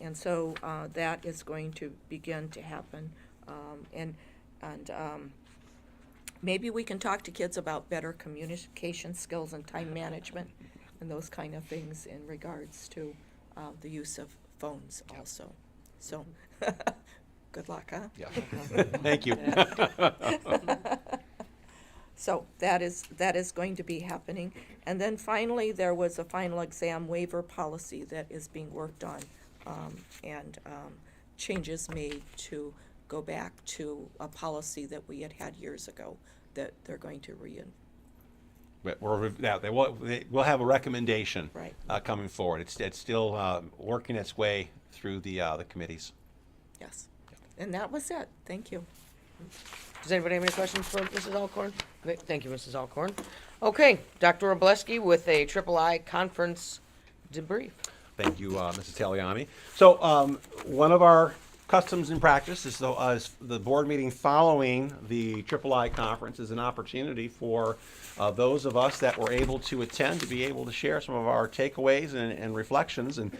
And so that is going to begin to happen. And maybe we can talk to kids about better communication skills and time management and those kind of things in regards to the use of phones also. So, good luck, huh? Yeah. Thank you. So that is going to be happening. And then finally, there was a final exam waiver policy that is being worked on, and changes made to go back to a policy that we had years ago that they're going to we'll have a recommendation Right. coming forward. It's still working its way through the committees. Yes. And that was it. Thank you. Does anybody have any questions for Mrs. Alcorn? Okay, thank you, Mrs. Alcorn. Okay, Dr. Robleski with a III conference debrief. Thank you, Mrs. Taliani. So one of our customs and practice is the board meeting following the III conference is an opportunity for those of us that were able to attend to be able to share some of our takeaways and reflections. And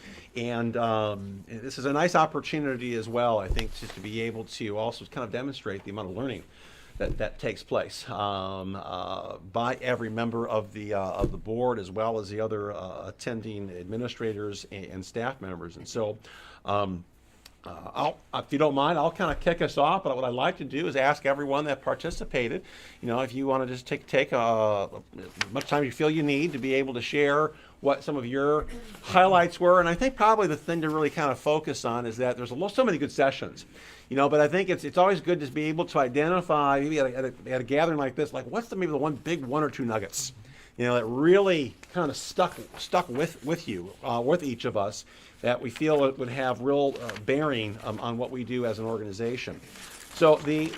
this is a nice opportunity as well, I think, to be able to also kind of demonstrate the amount of learning that takes place by every member of the board, as well as the other attending administrators and staff members. And so, if you don't mind, I'll kind of kick us off. But what I'd like to do is ask everyone that participated, if you want to just take as much time you feel you need to be able to share what some of your highlights were. And I think probably the thing to really kind of focus on is that there's so many good sessions. But I think it's always good to be able to identify, maybe at a gathering like this, like what's maybe the one or two nuggets, that really kind of stuck with you, with each of us, that we feel it would have real bearing on what we do as an organization. So the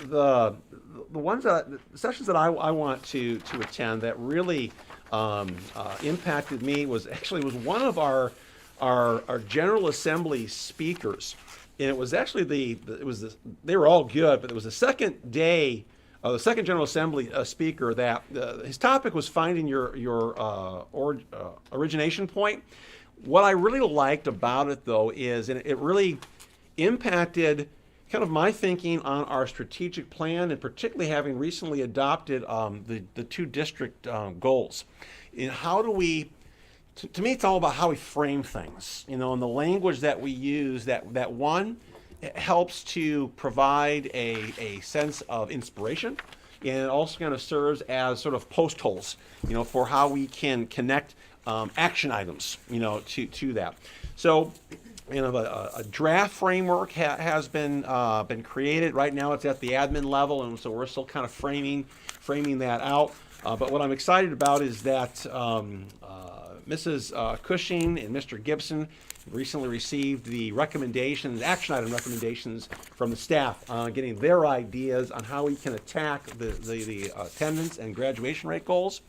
sessions that I want to attend that really impacted me was one of our General Assembly speakers. And it was actually they were all good, but it was the second day, the second General Assembly speaker that his topic was finding your origination point. What I really liked about it, though, is it really impacted kind of my thinking on our strategic plan, and particularly having recently adopted the two district goals. And how do we? To me, it's all about how we frame things, and the language that we use, that one, it helps to provide a sense of inspiration, and it also kind of serves as sort of post holes, for how we can connect action items, to that. So, a draft framework has been created. Right now it's at the admin level, and so we're still kind of framing that out. But what I'm excited about is that Mrs. Cushing and Mr. Gibson recently received the action item recommendations from the staff, getting their ideas on how we can attack the attendance and graduation rate goals.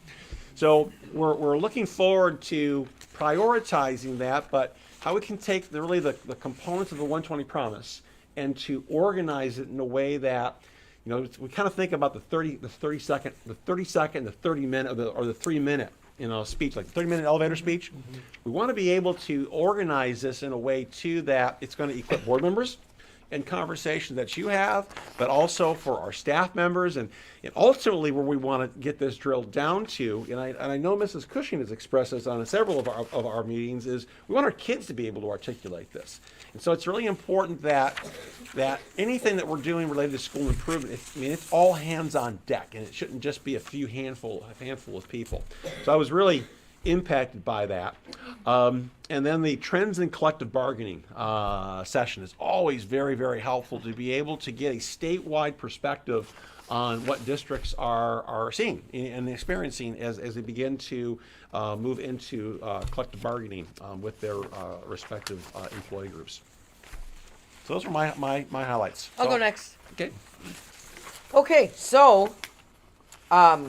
So we're looking forward to prioritizing that, but how we can take the components of the 120 promise and to organize it in a way that, we kind of think about the 30 second, the 30 minute, or the 3 minute, speech, like the 30-minute elevator speech. Mm-hmm. We want to be able to organize this in a way too that it's going to equip board members and conversations that you have, but also for our staff members, and ultimately where we want to get this drilled down to, and I know Mrs. Cushing has expressed this on several of our meetings, is we want our kids to be able to articulate this. And so it's really important that anything that we're doing related to school improvement, it's all hands on deck, and it shouldn't just be a handful of people. So I was really impacted by that. And then the trends in collective bargaining session is always very, very helpful to be able to get a statewide perspective on what districts are seeing and experiencing as they begin to move into collective bargaining with their respective employee groups. So those are my highlights. I'll go next. Okay. Okay, so I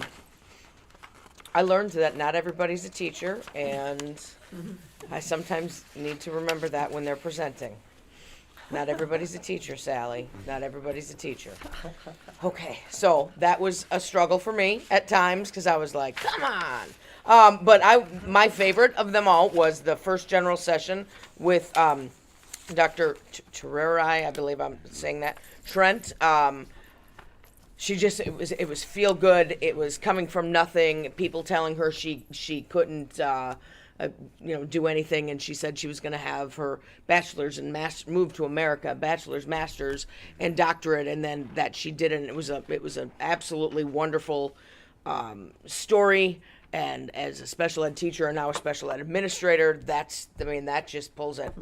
learned that not everybody's a teacher, and I sometimes need to remember that when they're presenting. Not everybody's a teacher, Sally. Not everybody's a teacher. Okay, so that was a struggle for me at times, because I was like, come on. But my favorite of them all was the first general session with Dr. Terrerai, I believe I'm saying that, Trent. It was feel good. It was coming from nothing. People telling her she couldn't, do anything, and she said she was going to have her bachelor's and move to America, bachelor's, master's, and doctorate, and then that she didn't. It was an absolutely wonderful story. And as a special ed teacher and now a special ed administrator, that just pulls it.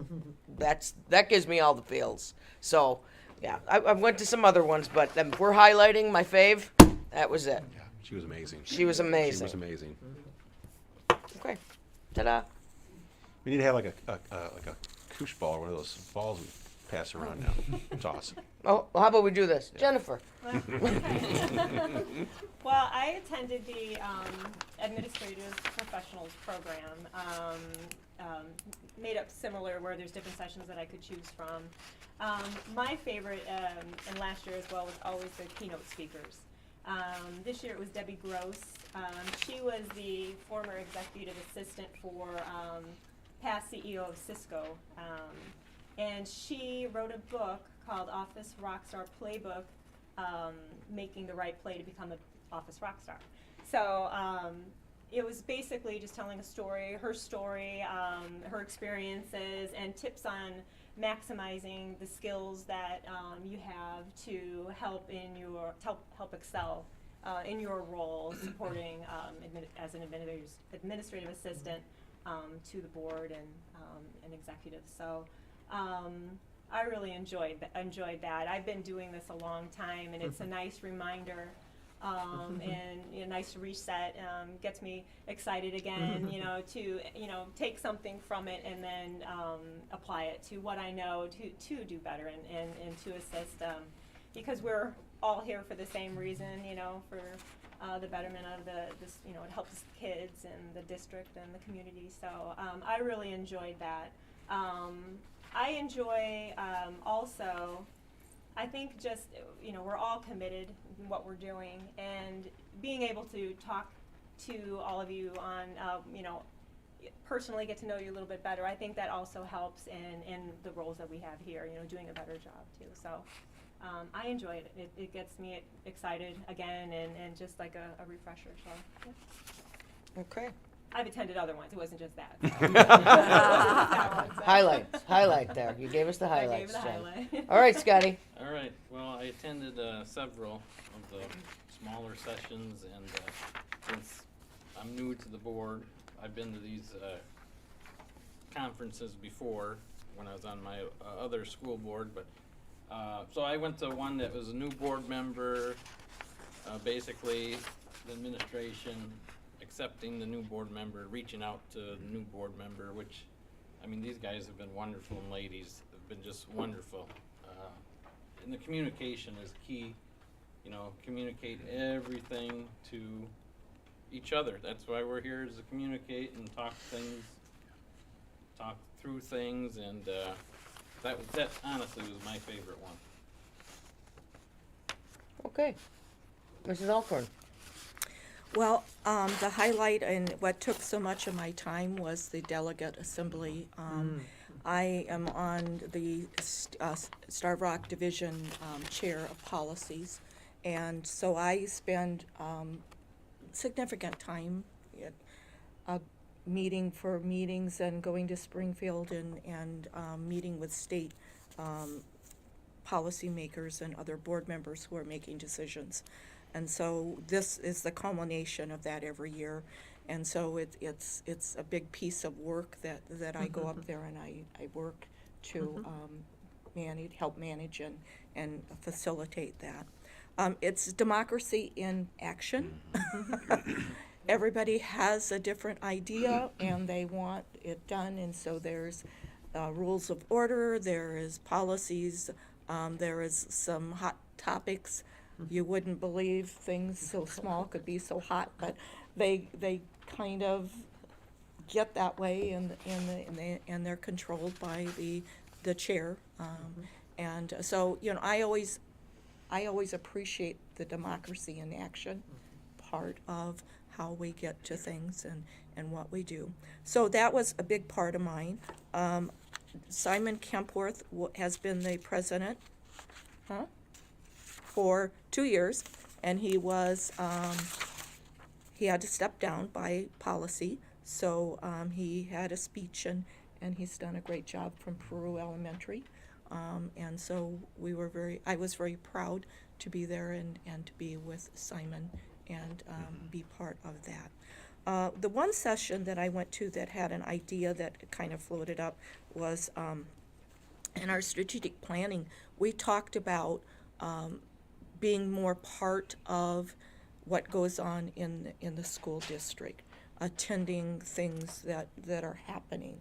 That gives me all the feels. So. Yeah, I went to some other ones, but we're highlighting my fave. That was it. She was amazing. She was She amazing. was amazing. Okay. Ta-da. We need to have like a koosh ball, or one of those balls we pass around now. It's awesome. Oh, well, how about we do this? Jennifer. Well, I attended the Administrative Professionals program, made up similar where there's different sessions that I could choose from. My favorite, and last year as well, was always the keynote speakers. This year it was Debbie Gross. She was the former executive assistant for past CEO of Cisco. And she wrote a book called Office Rockstar Playbook, Making the Right Play to Become an Office Rockstar. So it was basically just telling a story, her experiences, and tips on maximizing the skills that you have to help help excel in your role, supporting as an administrative assistant to the board and executives. So I really enjoyed that. I've been doing this a long time, and it's a nice reminder. And a nice reset, gets me excited again, to take something from it and then apply it to what I know to do better and to assist, because we're all here for the same reason, for the betterment of this, it helps kids and the district and the community. So I really enjoyed that. I enjoy also, I think just, we're all committed in what we're doing, and being able to talk to all of you on, personally get to know you a little bit better. I think that also helps in the roles that we have here, doing a better job too. So I enjoy it. It gets me excited again and just like a refresher. So yeah. Okay. I've attended other ones. It wasn't just that. Highlight there. You gave us the I highlights, gave the Jen. highlight. All right, Scotty. All right. Well, I attended several of the smaller sessions, and since I'm new to the board, I've been to these conferences before when I was on my other school board. But so I went to one that was a new board member, basically the administration accepting the new board member, reaching out to the new board member, which, I mean, these guys have been wonderful, and ladies have been just wonderful. And the communication is key, communicate everything to each other. That's why we're here, is to communicate and talk through things, and that honestly was my favorite one. Okay. Mrs. Alcorn. Well, the highlight and what took so much of my time was the delegate assembly. I am on the Starved Rock Division chair of policies, and so I spend significant time at meeting for meetings and going to Springfield and meeting with state policymakers and other board members who are making decisions. And so this is the culmination of that every year. And so it's a big piece of work that I go up there and I work to help manage and facilitate that. It's democracy in action. Everybody has a different idea and they want it done, and so there's rules of order, there is policies, there is some hot topics. You wouldn't believe things so small could be so hot, but they kind of get that way, and they're controlled by the chair. And so I always appreciate the democracy in action part of how we get to things and what we do. So that was a big part of mine. Simon Kempworth has been the president for 2 years, and he was he had to step down by policy, so he had a speech, and he's done a great job from Peru Elementary, and so I was very proud to be there and to be with Simon and be part of that. The one session that I went to that had an idea that kind of floated up was in our strategic planning. We talked about being more part of what goes on in the school district, attending things that are happening.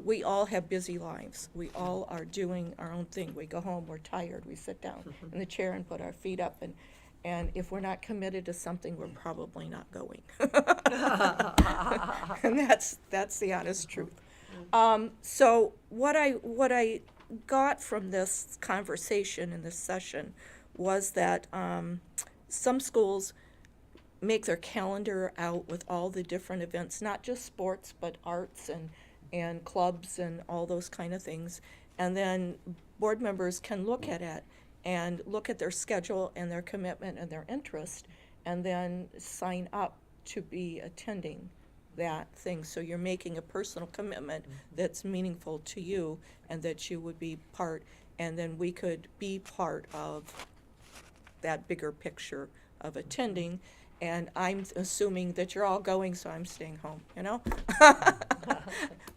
We all have busy lives. We all are doing our own thing. We go home, we're tired, we sit down in the chair and put our feet up, and if we're not committed to something, we're probably not going. And that's the honest truth. So what I got from this conversation in this session was that some schools make their calendar out with all the different events, not just sports, but arts and clubs and all those kind of things. And then board members can look at it and look at their schedule and their commitment and their interest, and then sign up to be attending that thing. So you're making a personal commitment that's meaningful to you and that you would be part, and then we could be part of that bigger picture of attending. And I'm assuming that you're all going, so I'm staying home, you know?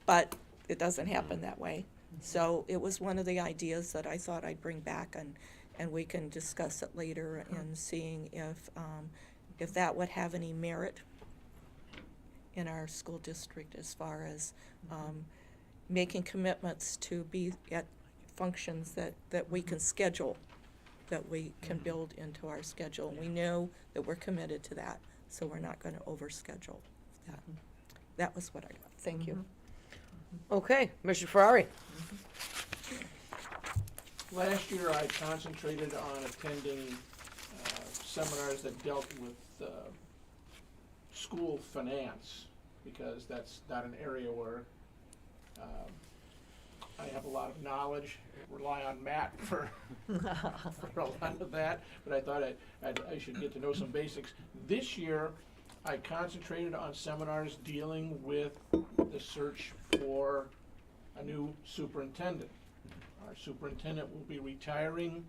But it doesn't happen that way. So it was one of the ideas that I thought I'd bring back, and we can discuss it later and seeing if that would have any merit in our school district as far as making commitments to be at functions that we can schedule, that we can build into our schedule. We know that we're committed to that, so we're not going to overschedule that. That was what I got. Thank you. Okay, Mr. Ferrari. Last year, I concentrated on attending seminars that dealt with school finance, because that's not an area where I have a lot of knowledge. Rely on Matt for a lot of that, but I thought I should get to know some basics. This year, I concentrated on seminars dealing with the search for a new superintendent. Our superintendent will be retiring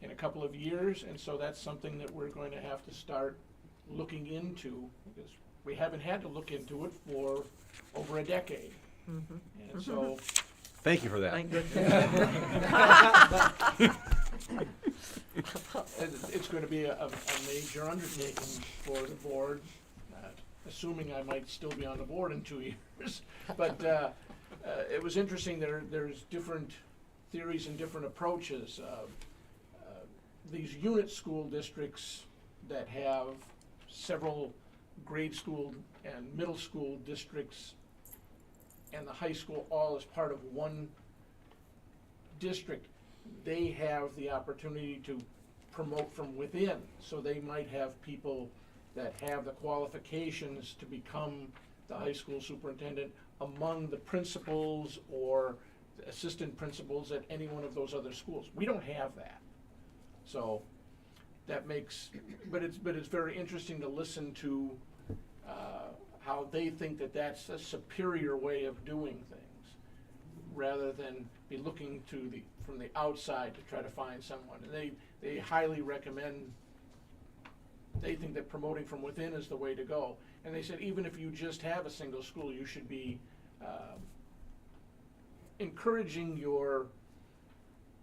in a couple of years, and so that's something that we're going to have to start looking into, because we haven't had to look into it for over a decade. And so, Thank you for that. it's going to be a major undertaking for the board, assuming I might still be on the board in 2 years. But it was interesting. There's different theories and different approaches. These unit school districts that have several grade school and middle school districts and the high school all as part of one district, they have the opportunity to promote from within. So they might have people that have the qualifications to become the high school superintendent among the principals or the assistant principals at any one of those other schools. We don't have that. So that makes, but it's very interesting to listen to how they think that that's a superior way of doing things, rather than be looking to from the outside to try to find someone. And they highly recommend, they think that promoting from within is the way to go. And they said even if you just have a single school, you should be encouraging your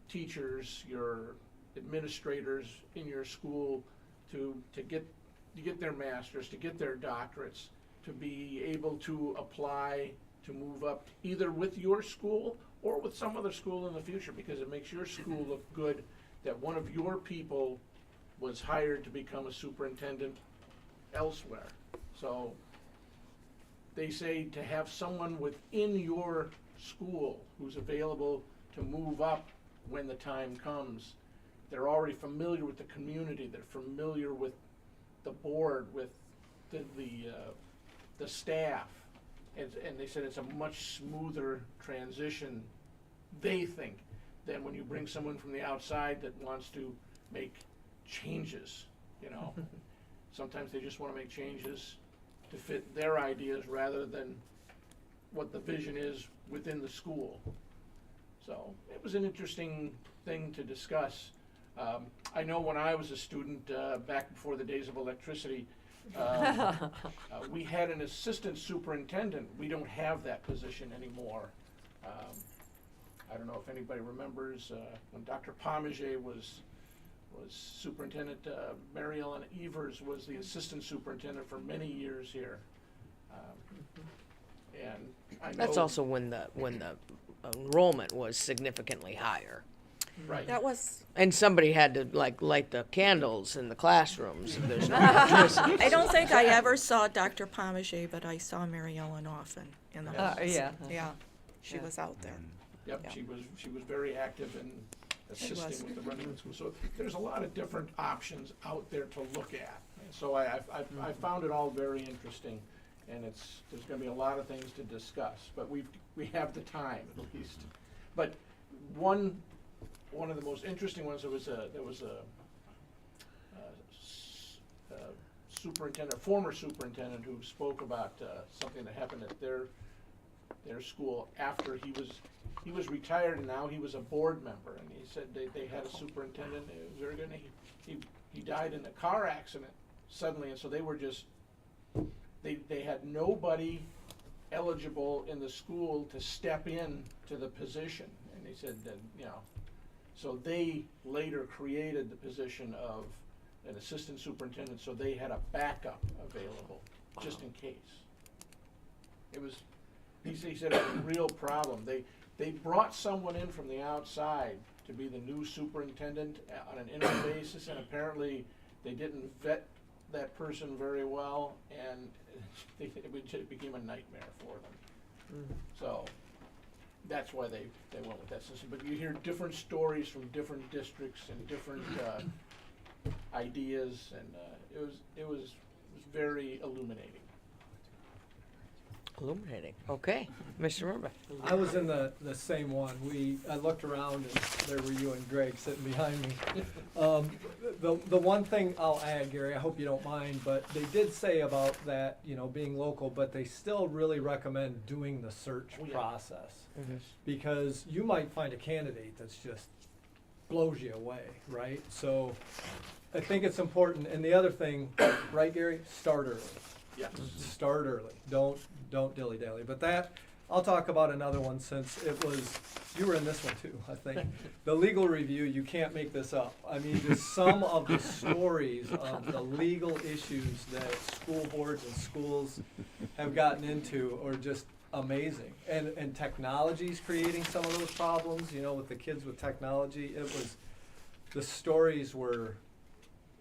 teachers, your administrators in your school to get their masters, to get their doctorates, to be able to apply to move up either with your school or with some other school in the future, because it makes your school look good that one of your people was hired to become a superintendent elsewhere. So they say to have someone within your school who's available to move up when the time comes. They're already familiar with the community, they're familiar with the board, with the staff, and they said it's a much smoother transition, they think, than when you bring someone from the outside that wants to make changes, you know. Sometimes they just want to make changes to fit their ideas rather than what the vision is within the school. So it was an interesting thing to discuss. I know when I was a student, back before the days of electricity, we had an assistant superintendent. We don't have that position anymore. I don't know if anybody remembers when Dr. Pomager was was Superintendent Mary Ellen Evers was the assistant superintendent for many years here. And I know. That's also when the enrollment was significantly higher. Right. That was, And somebody had to like light the candles in the classrooms. If there's no electricity. I don't think I ever saw Dr. Pomager, but I saw Mary Ellen often in the halls. yeah. Yeah, she was out there. Yep, Yeah. she was very active in She was. assisting with the running of the school. So there's a lot of different options out there to look at. And so I found it all very interesting, and there's gonna be a lot of things to discuss, but we have the time at least. But one of the most interesting ones, there was a former superintendent who spoke about something that happened at their school after he was retired, and now he was a board member, and he said they had a superintendent, it was very good, and he died in a car accident suddenly, and so they were just, they had nobody eligible in the school to step in to the position, and he said that, so they later created the position of an assistant superintendent, so they had a backup available, just in case. It was, he said it was a real problem. They brought someone in from the outside to be the new superintendent on an interim basis, and apparently they didn't vet that person very well, and it became a nightmare for them. So that's why they went with that system. But you hear different stories from different districts and different ideas, and it was very illuminating. Illuminating. Okay, Mr. Murphy. I was in the same one. I looked around and there were you and Greg sitting behind me. The one thing I'll add, Gary, I hope you don't mind, but they did say about that, being local, but they still really recommend doing the search process. Because you might find a candidate that's just blows you away, right? So I think it's important. And the other thing, right, Gary? Start early. Yeah. Start early. Don't dilly-dally. But that, I'll talk about another one since you were in this one too, I think. The legal review, you can't make this up. I mean, just some of the stories of the legal issues that school boards and schools have gotten into are just amazing. And technology's creating some of those problems, with the kids with technology. The stories were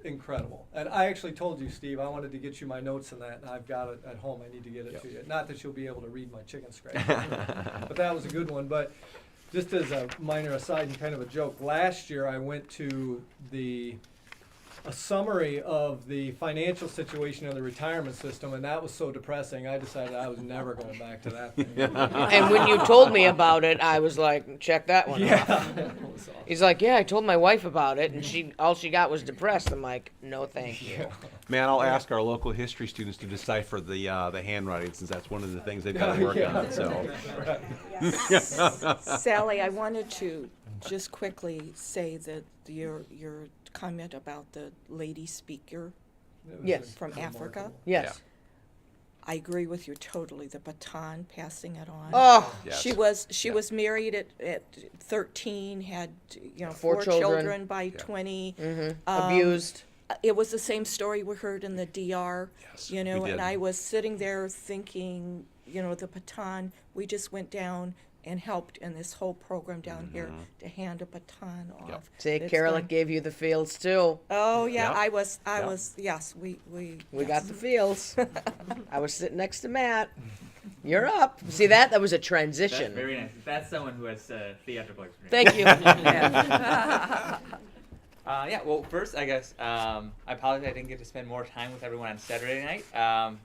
incredible. And I actually told you, Steve, I wanted to get you my notes on that, and I've got it at home. I need to get it to you. Not that you'll be able to read my chicken scratch, but that was a good one. But just as a minor aside and kind of a joke, last year I went to a summary of the financial situation of the retirement system, and that was so depressing, I decided I was never going back to that thing. And when you told me about it, I was like, check that one off. It was awesome. He's like, yeah, I told my wife about it, and all she got was depressed. I'm like, no, thank you. Man, I'll ask our local history students to decipher the handwriting, since that's one of the things they've got to work on. So, Sally, I wanted to just quickly say that your comment about the lady speaker Yes. from Africa, Yes. I agree with you totally. The baton, passing it on. Oh, Yes. She was married at 13, had Four four children. children by 20. abused. It was the same story we heard in the DR, Yes, we did. and I was sitting there thinking, the baton, we just went down and helped in this whole program down here to hand a baton off. Yep. See, It's Carol, done. it gave you the feels too. Oh, yeah, Yep. I Yep. was, yes, we We yes. got the feels. I was sitting next to Matt. You're up. See that? That was a That's transition. very nice. That's someone who has theatrical experience. Thank you. Yeah, well, first, I guess, I apologize I didn't get to spend more time with everyone on Saturday night.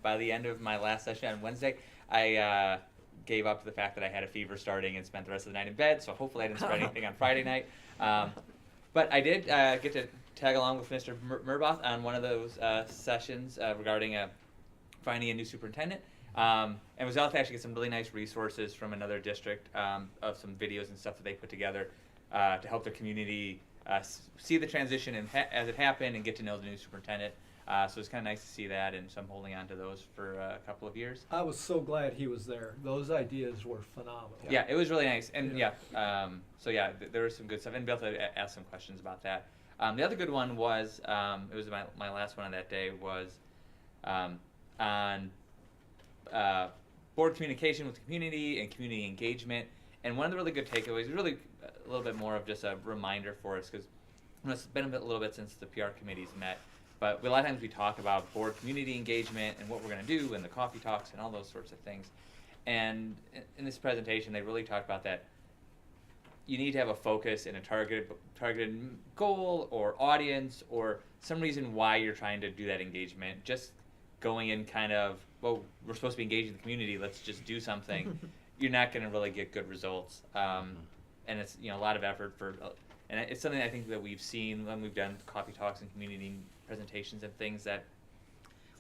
By the end of my last session on Wednesday, I gave up to the fact that I had a fever starting and spent the rest of the night in bed, so hopefully I didn't spread anything on Friday night. But I did get to tag along with Mr. Murbaugh on one of those sessions regarding finding a new superintendent. And was able to actually get some really nice resources from another district of some videos and stuff that they put together to help the community see the transition as it happened and get to know the new superintendent. So it's kind of nice to see that, and so I'm holding on to those for a couple of years. I was so glad he was there. Those ideas were phenomenal. Yeah, it was really nice, and there was some good stuff, and be able to ask some questions about that. The other good one was, it was my last one on that day, was on board communication with the community and community engagement. And one of the really good takeaways is really a little bit more of just a reminder for us, because it's been a little bit since the PR committees met. But a lot of times we talk about board community engagement and what we're going to do and the coffee talks and all those sorts of things. And in this presentation, they really talked about that you need to have a focus and a targeted goal or audience or some reason why you're trying to do that engagement. Just going in kind of, well, we're supposed to be engaging the community, let's just do something. You're not going to really get good results. And it's, a lot of effort for, and it's something I think that we've seen when we've done coffee talks and community presentations and things, that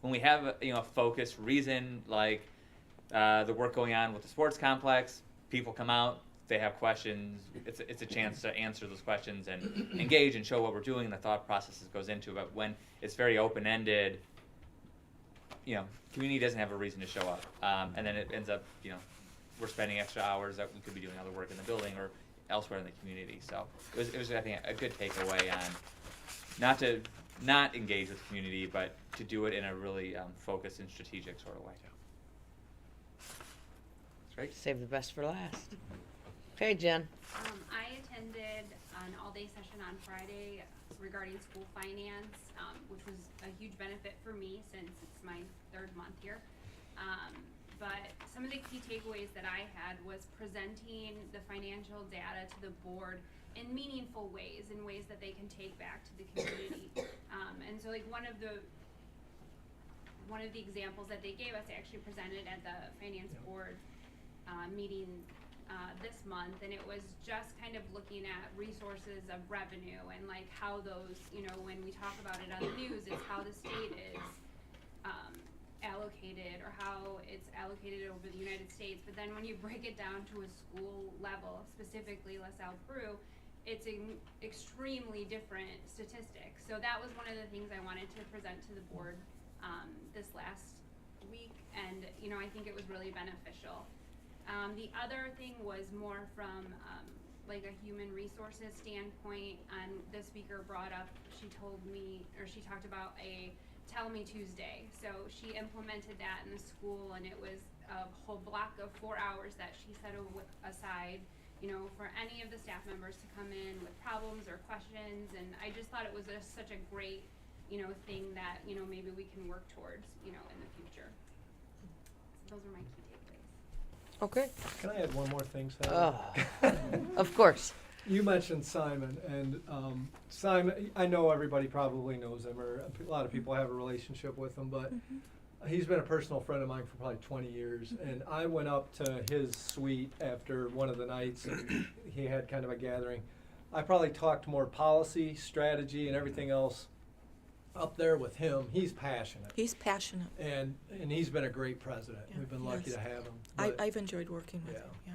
when we have a focused reason, like the work going on with the sports complex, people come out, they have questions, it's a chance to answer those questions and engage and show what we're doing and the thought processes goes into it. But when it's very open-ended, community doesn't have a reason to show up. And then it ends up, we're spending extra hours that we could be doing other work in the building or elsewhere in the community. So it was I think, a good takeaway on not engage with the community, but to do it in a really focused and strategic sort of way. That's right. Save the best for last. Okay, Jen. I attended an all-day session on Friday regarding school finance, which was a huge benefit for me since it's my third month here. But some of the key takeaways that I had was presenting the financial data to the board in meaningful ways, in ways that they can take back to the community. And so, like, one of the examples that they gave us, they actually presented at the finance board meeting this month, and it was just kind of looking at resources of revenue and like how those, when we talk about it on the news, it's how the state is allocated or how it's allocated over the United States. But then when you break it down to a school level, specifically LaSalle-Peru, it's an extremely different statistic. So that was one of the things I wanted to present to the board this last week, and I think it was really beneficial. The other thing was more from like a human resources standpoint, and the speaker brought up, she talked about a Tell Me Tuesday. So she implemented that in the school, and it was a whole block of 4 hours that she set aside, for any of the staff members to come in with problems or questions. And I just thought it was such a great, thing that, maybe we can work towards, in the future. So those are my key takeaways. Okay. Can I add one more thing, Sally? Of course. You mentioned Simon, and Simon, I know everybody probably knows him, or a lot of people have a relationship with him, but he's been a personal friend of mine for probably 20 years, and I went up to his suite after one of the nights, and he had kind of a gathering. I probably talked more policy, strategy, and everything else up there with him. He's passionate. He's passionate. And he's been a great president. Yeah, We've been lucky yes. to have him. I've enjoyed working with him, yeah.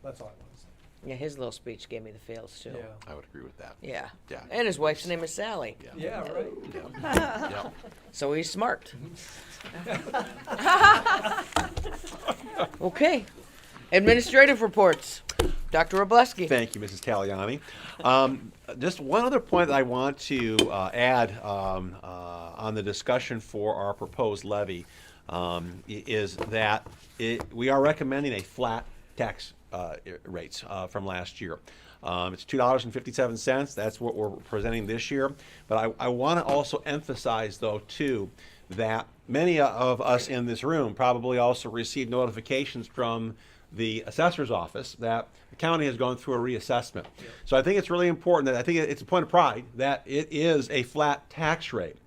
That's all I want to say. Yeah, his little speech gave me the feels too. Yeah. I would agree with that. Yeah. Yeah. And his wife's name is Sally. Yeah, right. Yeah. So he's smart. Okay. Administrative reports. Dr. Robleski. Thank you, Mrs. Taliani. Just one other point that I want to add on the discussion for our proposed levy is that we are recommending a flat tax rates from last year. It's $2.57. That's what we're presenting this year. But I want to also emphasize, though, too, that many of us in this room probably also received notifications from the assessor's office that the county has gone through a reassessment. Yep. So I think it's really important that I think it's a point of pride that it is a flat tax rate.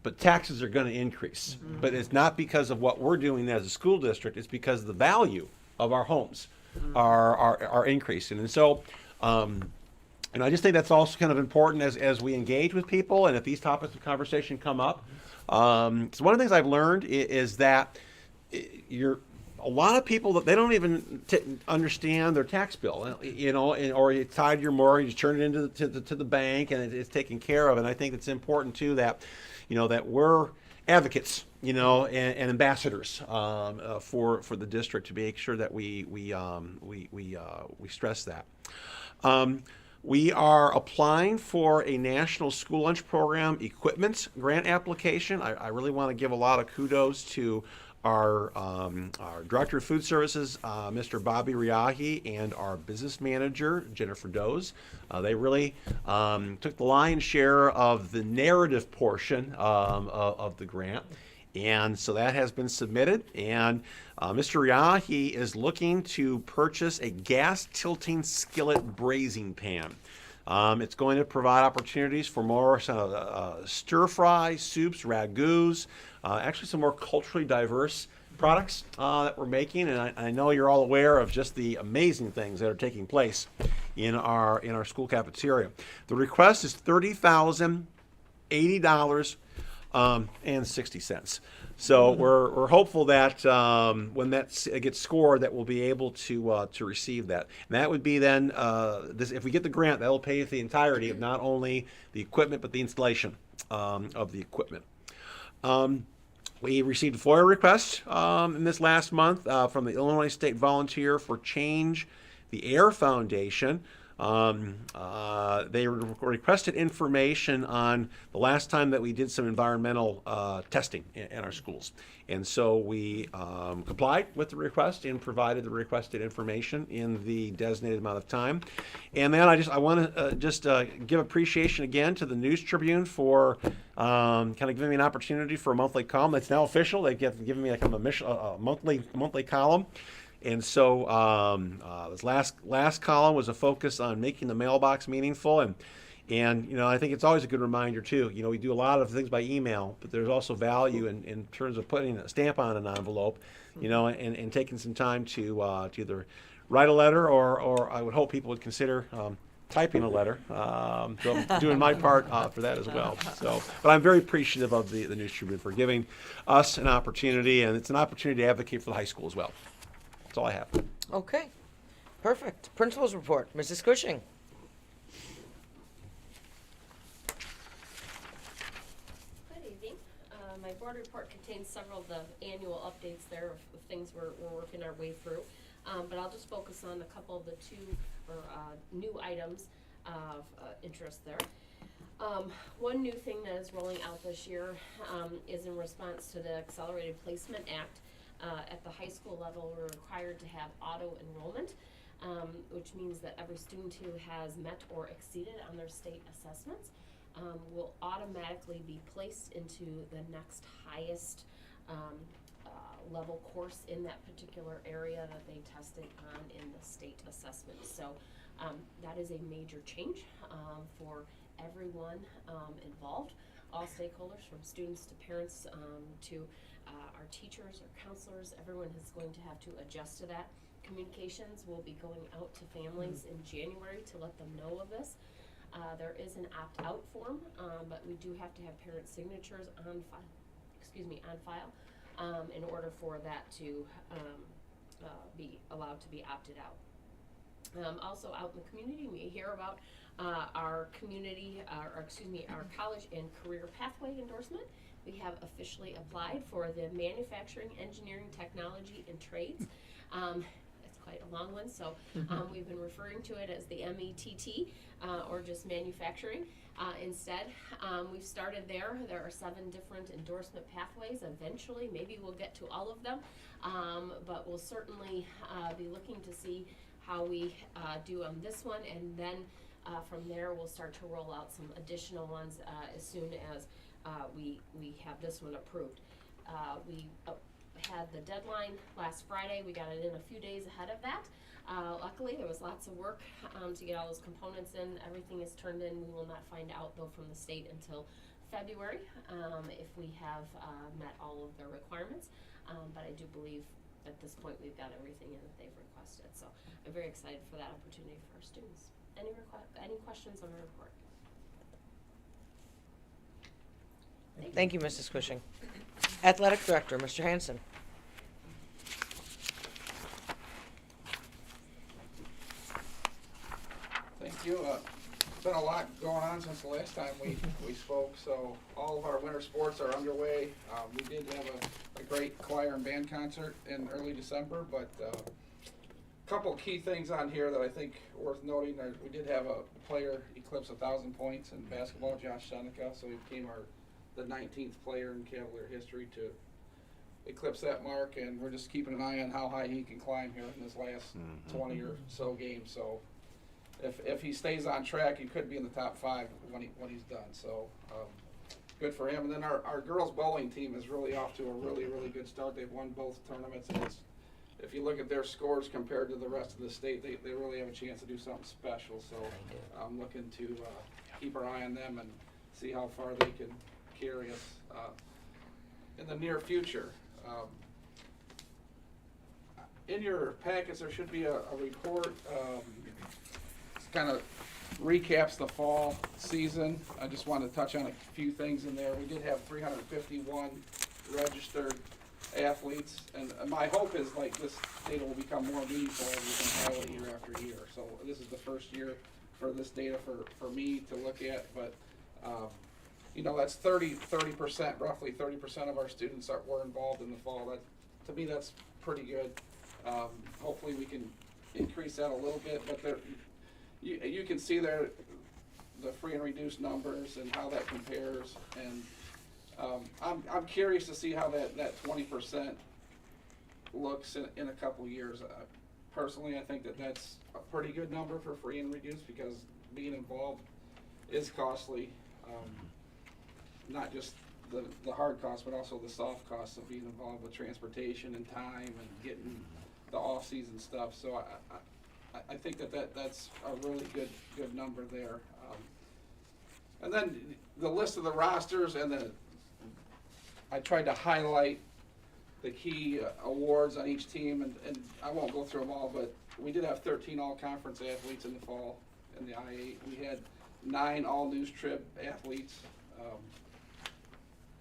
But taxes are going to increase. Mm-hmm. But it's not because of what we're doing as a school district. It's because the value of our homes are increasing. And so, and I just think that's also kind of important as we engage with people and if these topics of conversation come up. So one of the things I've learned is that a lot of people that they don't even understand their tax bill, or you tied your mortgage, you turn it into to the bank, and it's taken care of. And I think it's important too that, that we're advocates, and ambassadors for the district to make sure that we stress that. We are applying for a National School Lunch Program equipment grant application. I really want to give a lot of kudos to our Director of Food Services, Mr. Bobby Riahi, and our Business Manager, Jennifer Doze. They really took the lion's share of the narrative portion of the grant. And so that has been submitted, and Mr. Riahi is looking to purchase a gas tilting skillet braising pan. It's going to provide opportunities for more stir fry, soups, ragouts, actually some more culturally diverse products that we're making. And I know you're all aware of just the amazing things that are taking place in our school cafeteria. The request is $30,080 and 60 cents. So we're hopeful that when that gets scored, that we'll be able to receive that. And that would be then if we get the grant, that will pay for the entirety of not only the equipment but the installation of the equipment. We received a FOIA request in this last month from the Illinois State Volunteer for Change the Air Foundation. They requested information on the last time that we did some environmental testing in our schools. And so we complied with the request and provided the requested information in the designated amount of time. And then I want to give appreciation again to the News Tribune for kind of giving me an opportunity for a monthly column. That's now official. They've given me a monthly column. And so this last column was a focus on making the mailbox meaningful, and I think it's always a good reminder too. We do a lot of things by email, but there's also value in terms of putting a stamp on an envelope, and taking some time to either write a letter or I would hope people would consider typing a letter. So I'm doing my part for that as well. So, but I'm very appreciative of the News Tribune for giving us an opportunity, and it's an opportunity to advocate for the high school as well. That's all I have. Okay, perfect. Principal's report, Mrs. Cushing. Good evening. My board report contains several of the annual updates there of things we're working our way through. But I'll just focus on a couple of the new items of interest there. One new thing that is rolling out this year is in response to the Accelerated Placement Act. At the high school level, we're required to have auto enrollment, which means that every student who has met or exceeded on their state assessments will automatically be placed into the next highest level course in that particular area that they tested on in the state assessment. So that is a major change for everyone involved, all stakeholders, from students to parents to our teachers, our counselors. Everyone is going to have to adjust to that. Communications will be going out to families in January to let them know of this. There is an opt-out form, but we do have to have parent signatures on file in order for that to be allowed to be opted out. Also out in the community, we hear about our college and career pathway endorsement. We have officially applied for the manufacturing, engineering, technology, and trades. It's quite a long one, so we've been referring to it as the METT, or just manufacturing. Instead, we've started there. There are 7 different endorsement pathways. Eventually, maybe we'll get to all of them, but we'll certainly be looking to see how we do on this one, and then from there we'll start to roll out some additional ones as soon as we have this one approved. We had the deadline last Friday. We got it in a few days ahead of that. Luckily, there was lots of work to get all those components in. Everything is turned in. We will not find out, though, from the state until February if we have met all of their requirements. But I do believe at this point we've got everything in that they've requested. So I'm very excited for that opportunity for our students. Any questions on the report? Thank you, Mrs. Cushing. Athletic Director, Mr. Hanson. Thank you. Been a lot going on since the last time we spoke, so all of our winter sports are underway. We did have a great choir and band concert in early December, but couple key things on here that I think worth noting. We did have a player eclipse 1,000 points in basketball, Josh Seneca, so he became the 19th player in Cavalier history to eclipse that mark, and we're just keeping an eye on how high he can climb here in this last 20 or so games. So if he stays on track, he could be in the top 5 when he's done. So good for him. And then our girls bowling team is really off to a really good start. They've won both tournaments, and if you look at their scores compared to the rest of the state, they really have a chance to do something special. So I'm looking to keep our eye on them and see how far they can carry us in the near future. In your packets, there should be a report. Kind of recaps the fall season. I just want to touch on a few things in there. We did have 351 registered athletes, and my hope is like this data will become more meaningful as we can follow it year after year. So this is the first year for this data for me to look at, but you know, that's 30%, roughly 30% of our students were involved in the fall. That, to me, that's pretty good. Hopefully we can increase that a little bit, but there, you can see there the free and reduced numbers and how that compares, and I'm curious to see how that 20% looks in a couple years. Personally, I think that's a pretty good number for free and reduced because being involved is costly. Not just the hard costs, but also the soft costs of being involved with transportation and time and getting the off-season stuff. So I think that's a really good number there. And then the list of the rosters, and then I tried to highlight the key awards on each team, and I won't go through them all, but we did have 13 all-conference athletes in the fall in the I-8. We had 9 all-news trib athletes.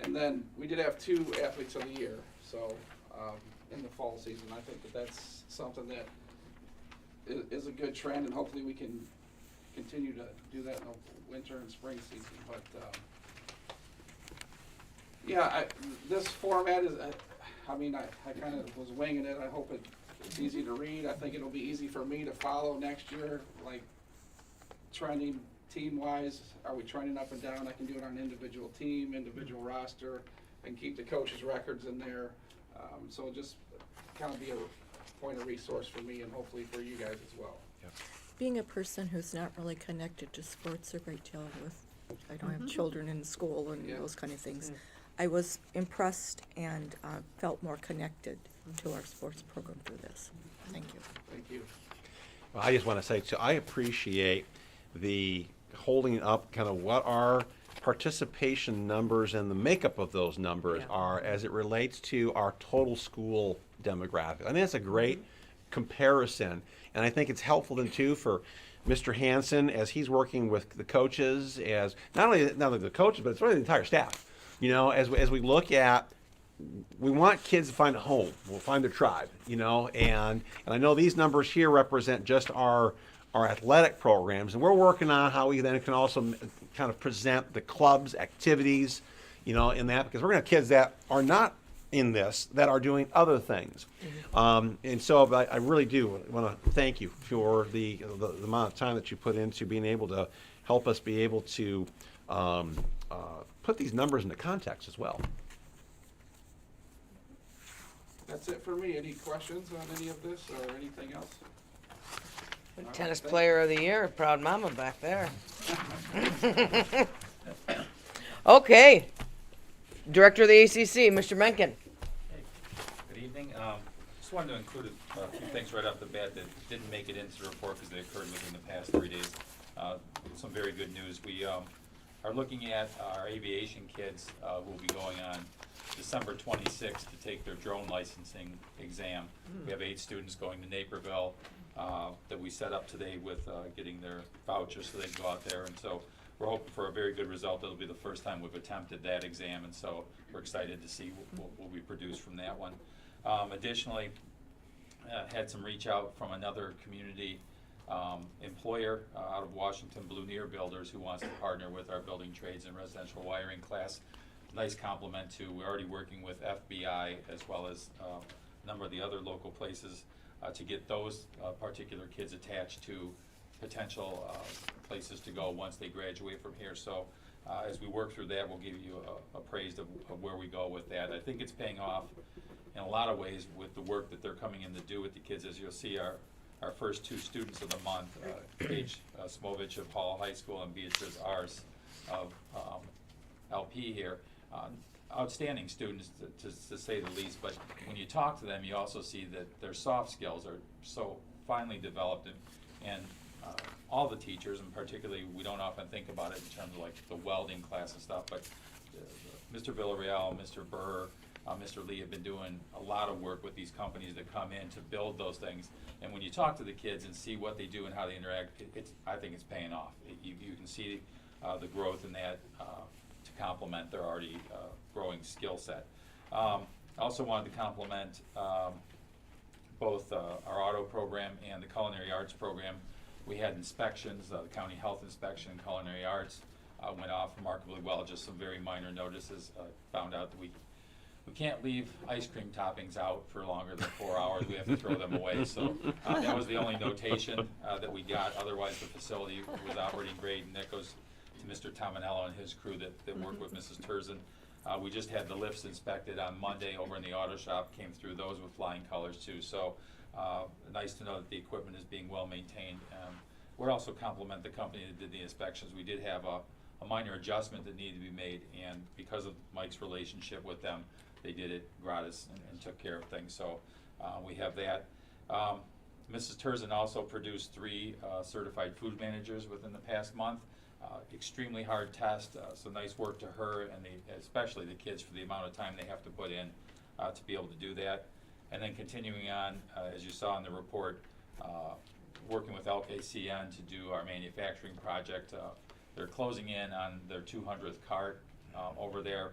And then we did have 2 athletes of the year, so in the fall season. I think that's something that is a good trend, and hopefully we can continue to do that in the winter and spring season. But yeah, this format is, I mean, I kind of was winging it. I hope it's easy to read. I think it'll be easy for me to follow next year, like trending team-wise. Are we trending up and down? I can do it on individual team, individual roster, and keep the coaches' records in there. So it'll just kind of be a point of resource for me and hopefully for you guys as well. Yep. Being a person who's not really connected to sports a great deal I don't have children in school and those kind of things. I was impressed and felt more connected to our sports program through this. Thank you. Thank you. Well, I just want to say, so I appreciate the holding up kind of what our participation numbers and the makeup of those numbers are as it relates to our total school demographic. I think that's a great comparison, and I think it's helpful then too for Mr. Hansen as he's working with the coaches, as not only the coaches, but it's really the entire staff. You know, as we look at, we want kids to find a home, we'll find their tribe, you know, and I know these numbers here represent just our athletic programs, and we're working on how we then can also kind of present the clubs, activities, you know, in that, because we're going to have kids that are not in this, that are doing other things. And so I really do want to thank you for the amount of time that you put into being able to help us be able to put these numbers into context as well. That's it for me. Any questions on any of this or anything else? Tennis player of the year, proud mama back there. Okay. Director of the ACC, Mr. Mencken. Good evening. Just wanted to include a few things right off the bat that didn't make it into the report because they occurred within the past 3 days. Some very good news. We are looking at our aviation kids who will be going on December 26th to take their drone licensing exam. We have 8 students going to Naperville that we set up today with getting their vouchers so they can go out there. And so we're hoping for a very good result. It'll be the first time we've attempted that exam, and so we're excited to see what we produce from that one. Additionally, had some reach out from another community employer out of Washington, Blue Near Builders, who wants to partner with our building trades and residential wiring class. Nice compliment to, we're already working with FBI as well as a number of the other local places to get those particular kids attached to potential places to go once they graduate from here. So as we work through that, we'll give you a praise of where we go with that. I think it's paying off in a lot of ways with the work that they're coming in to do with the kids. As you'll see, our first 2 students of the month, Paige Smovich of Hall High School and Beatrice Ars of LP here, outstanding students to say the least. But when you talk to them, you also see that their soft skills are so finely developed, and all the teachers, and particularly we don't often think about it in terms of like the welding class and stuff, but Mr. Villarreal, Mr. Burr, Mr. Lee have been doing a lot of work with these companies that come in to build those things. And when you talk to the kids and see what they do and how they interact, I think it's paying off. You can see the growth in that to complement their already growing skill set. I also wanted to compliment both our auto program and the culinary arts program. We had inspections, the county health inspection, culinary arts went off remarkably well, just some very minor notices. Found out that we can't leave ice cream toppings out for longer than 4 hours. We have to throw them away. So that was the only notation that we got. Otherwise, the facility was operating great, and that goes to Mr. Tominello and his crew that worked with Mrs. Terzin. We just had the lifts inspected on Monday over in the auto shop, came through those with flying colors too. So nice to know that the equipment is being well maintained. We'll also compliment the company that did the inspections. We did have a minor adjustment that needed to be made, and because of Mike's relationship with them, they did it gratis and took care of things. So we have that. Mrs. Terzin also produced 3 certified food managers within the past month. Extremely hard test, so nice work to her and especially the kids for the amount of time they have to put in to be able to do that. And then continuing on, as you saw in the report, working with LKCN to do our manufacturing project. They're closing in on their 200th cart over there.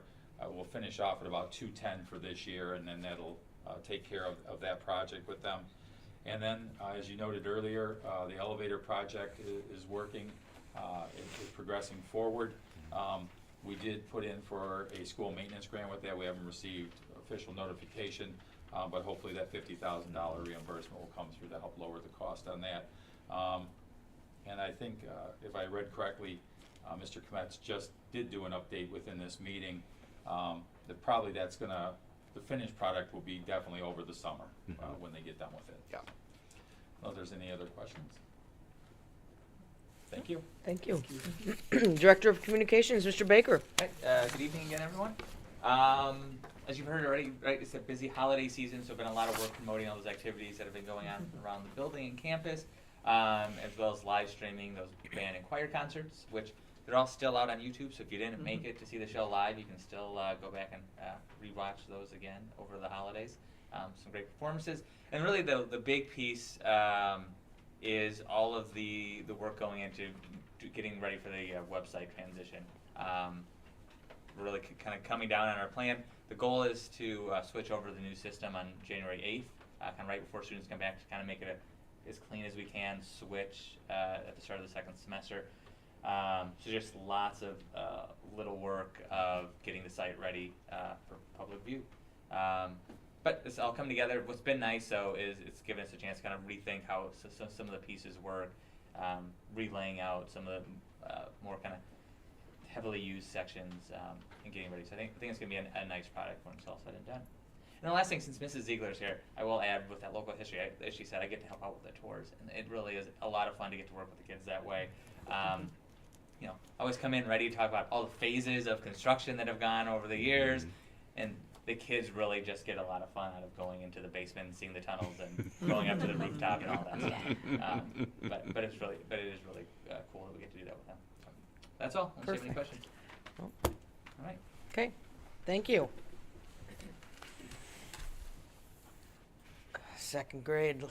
We'll finish off at about 210 for this year, and then that'll take care of that project with them. And then, as you noted earlier, the elevator project is working. It's progressing forward. We did put in for a school maintenance grant with that. We haven't received official notification, but hopefully that $50,000 reimbursement will come through to help lower the cost on that. And I think, if I read correctly, Mr. Kmetz just did do an update within this meeting. That probably the finished product will be definitely over the summer when they get done with it. Yeah. I don't know if there's any other questions. Thank you. Thank you. Director of Communications, Mr. Baker. Right, good evening again, everyone. As you've heard already, right, it's a busy holiday season, so been a lot of work promoting all those activities that have been going on around the building and campus, as well as live streaming those band and choir concerts, which they're all still out on YouTube. So if you didn't make it to see the show live, you can still go back and rewatch those again over the holidays. Some great performances, and really the big piece is all of the work going into getting ready for the website transition. We're really kind of coming down on our plan. The goal is to switch over to the new system on January 8th, kind of right before students come back, to kind of make it as clean as we can, switch at the start of the second semester. So just lots of little work of getting the site ready for public view. But it's all come together. What's been nice, though, is it's given us a chance to kind of rethink how some of the pieces work, relaying out some of the more kind of heavily used sections, and getting ready. So I think it's going to be a nice product when it's all said and done. And the last thing, since Mrs. Ziegler's here, I will add with that local history, as she said, I get to help out with the tours, and it really is a lot of fun to get to work with the kids that way. You know, I always come in ready to talk about all the phases of construction that have gone over the years, and the kids really just get a lot of fun out of going into the basement and seeing the tunnels and going up to the rooftop and all that stuff. But it is really cool that we get to do that with them. So that's all. Unless you have any questions. Well, all right. Okay. Thank you. Second grade,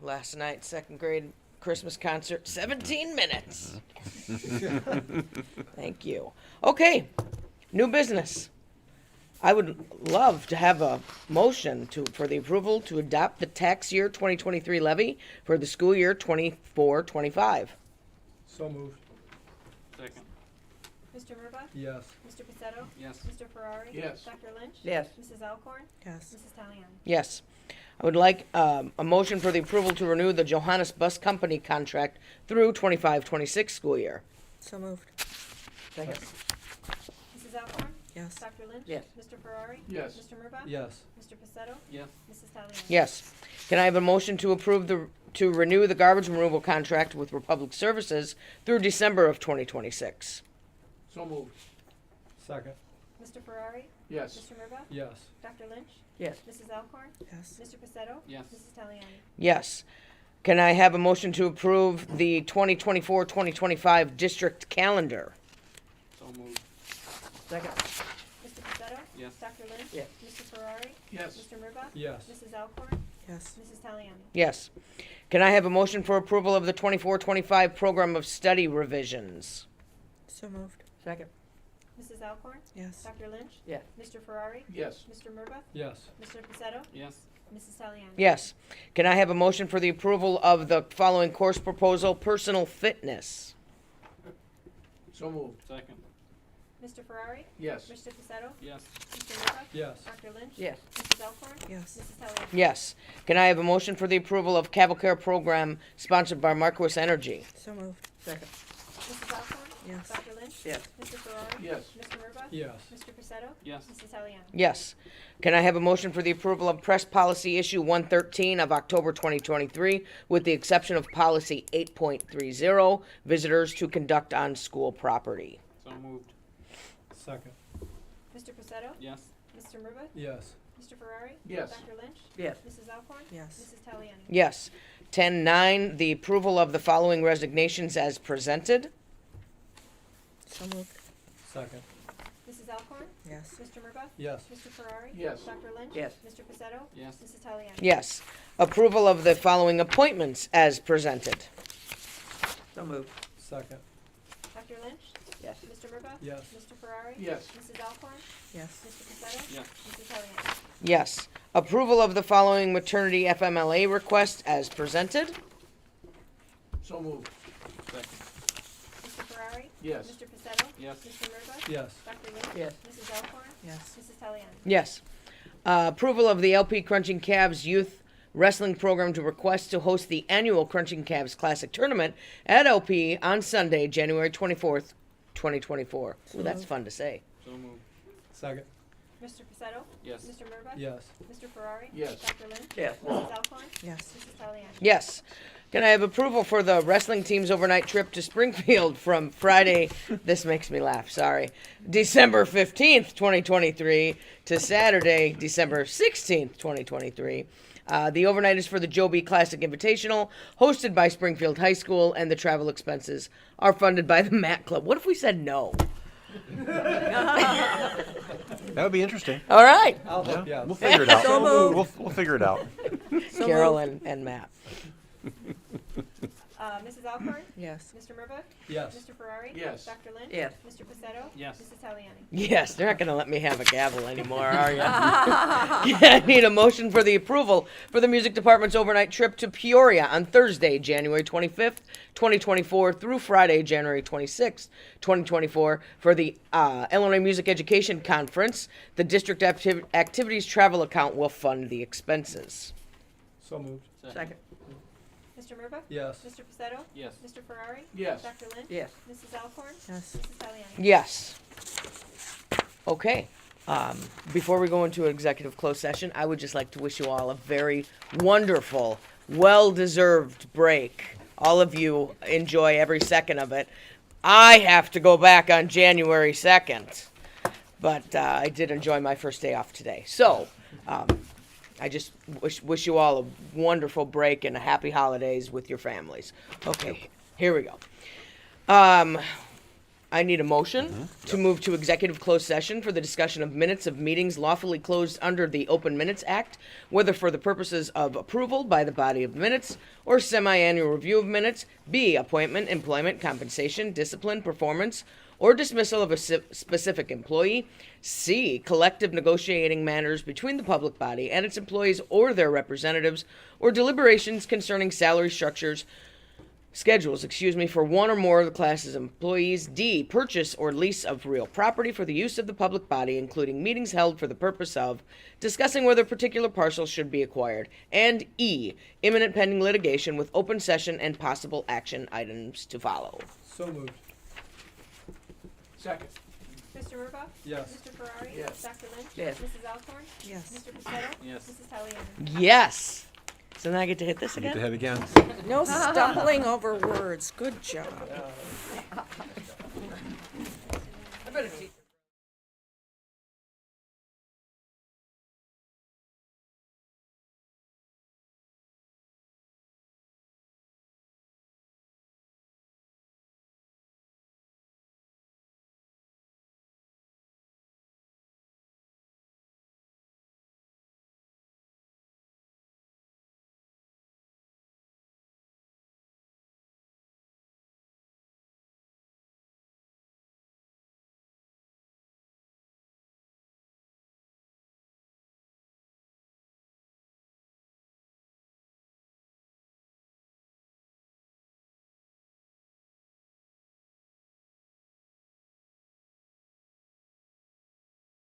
last night, second grade Christmas concert, 17 minutes. Thank you. Okay, new business. I would love to have a motion for the approval to adopt the tax year 2023 levy for the school year 24-25. So moved. Second. Mr. Murbaugh? Yes. Mr. Pacetto? Yes. Mr. Ferrari? Yes. Dr. Lynch? Yes. Mrs. Alcorn? Yes. Mrs. Taliani? Yes. I would like a motion for the approval to renew the Johannes Bus Company contract through 25-26 school year. So moved. Second. Mrs. Alcorn? Yes. Dr. Lynch? Yes. Mr. Ferrari? Yes. Mr. Murbaugh? Yes. Mr. Pacetto? Yes. Mrs. Taliani? Yes. Can I have a motion to approve to renew the garbage removal contract with Republic Services through December of 2026? So moved. Second. Mr. Ferrari? Yes. Mr. Murbaugh? Yes. Dr. Lynch? Yes. Mrs. Alcorn? Yes. Mr. Pacetto? Yes. Mrs. Taliani? Yes. Can I have a motion to approve the 2024-2025 district calendar? So moved. Second. Mr. Pacetto? Yes. Dr. Lynch? Yes. Mr. Ferrari? Yes. Mr. Murbaugh? Yes. Mrs. Alcorn? Yes. Mrs. Taliani? Yes. Can I have a motion for approval of the 24-25 program of study revisions? So moved. Second. Mrs. Alcorn? Yes. Dr. Lynch? Yes. Mr. Ferrari? Yes. Mr. Murbaugh? Yes. Mr. Pacetto? Yes. Mrs. Taliani? Yes. Can I have a motion for the approval of the following course proposal, personal fitness? So moved. Second. Mr. Ferrari? Yes. Mr. Pacetto? Yes. Mr. Murbaugh? Yes. Dr. Lynch? Yes. Mrs. Alcorn? Yes. Mrs. Taliani? Yes. Can I have a motion for the approval of Cavalcare program sponsored by Marquis Energy? So moved. Second. Mrs. Alcorn? Yes. Dr. Lynch? Yes. Mr. Ferrari? Yes. Mr. Murbaugh? Yes. Mr. Pacetto? Yes. Mrs. Taliani? Yes. Can I have a motion for the approval of press policy issue 113 of October 2023 with the exception of policy 8.30, visitors to conduct on school property? So moved. Second. Mr. Pacetto? Yes. Mr. Murbaugh? Yes. Mr. Ferrari? Yes. Dr. Lynch? Yes. Mrs. Alcorn? Yes. Mrs. Taliani? Yes. 10.9, the approval of the following resignations as presented. So moved. Second. Mrs. Alcorn? Yes. Mr. Murbaugh? Yes. Mr. Ferrari? Yes. Dr. Lynch? Yes. Mr. Pacetto? Yes. Mrs. Taliani? Yes. Approval of the following appointments as presented. So moved. Second. Dr. Lynch? Yes. Mr. Murbaugh? Yes. Mr. Ferrari? Yes. Mrs. Alcorn? Yes. Mr. Pacetto? Yes. Mrs. Taliani? Yes. Approval of the following maternity FMLA request as presented. So moved. Second. Mr. Ferrari? Yes. Mr. Pacetto? Yes. Mr. Murbaugh? Yes. Dr. Lynch? Yes. Mrs. Alcorn? Yes. Mrs. Taliani? Yes. Approval of the LP Crunching Calves Youth Wrestling Program to request to host the annual Crunching Calves Classic Tournament at LP on Sunday, January 24th, 2024. Ooh, that's fun to say. So moved. Second. Mr. Pacetto? Yes. Mr. Murbaugh? Yes. Mr. Ferrari? Yes. Dr. Lynch? Yes. Mrs. Alcorn? Yes. Mrs. Taliani? Yes. Can I have approval for the wrestling team's overnight trip to Springfield from Friday, this makes me laugh, sorry, December 15th, 2023 to Saturday, December 16th, 2023. The overnight is for the Joe B. Classic Invitational, hosted by Springfield High School, and the travel expenses are funded by the Mac Club. What if we said no? That would be interesting. All right. I'll help you Yeah, out. we'll figure it out. So moved. We'll figure it out. So Carol moved. and Matt. Mrs. Alcorn? Yes. Mr. Murbaugh? Yes. Mr. Ferrari? Yes. Dr. Lynch? Yes. Mr. Pacetto? Yes. Mrs. Taliani? Yes, they're not going to let me have a gavel anymore, are you? Yeah, I need a motion for the approval for the music department's overnight trip to Peoria on Thursday, January 25th, 2024 through Friday, January 26th, 2024 for the Illinois Music Education Conference. The district activities travel account will fund the expenses. So moved. Second. Mr. Murbaugh? Yes. Mr. Pacetto? Yes. Mr. Ferrari? Yes. Dr. Lynch? Yes. Mrs. Alcorn? Yes. Mrs. Taliani? Yes. Okay. Before we go into executive closed session, I would just like to wish you all a very wonderful, well-deserved break. All of you enjoy every second of it. I have to go back on January 2nd, but I did enjoy my first day off today. So, I just wish you all a wonderful break and a happy holidays with your families. Okay, here we go. I need a motion to move to executive closed session for the discussion of minutes of meetings lawfully closed under the Open Minutes Act, whether for the purposes of approval by the body of minutes or semi-annual review of minutes, B, appointment, employment, compensation, discipline, performance, or dismissal of a specific employee, C, collective negotiating matters between the public body and its employees or their representatives, or deliberations concerning salary structures schedules, for one or more of the class's employees. D, purchase or lease of real property for the use of the public body, including meetings held for the purpose of discussing whether particular parcels should be acquired. And E, imminent pending litigation with open session and possible action items to follow. So moved. Second. Mr. Murbaugh? Yes. Mr. Ferrari? Yes. Dr. Lynch? Yes. Mrs. Alcorn? Yes. Mr. Pacetto? Yes. Mrs. Taliaferro? Yes. So now I get to hit this You get again? to head again. No stumbling over words. Good job. I better teach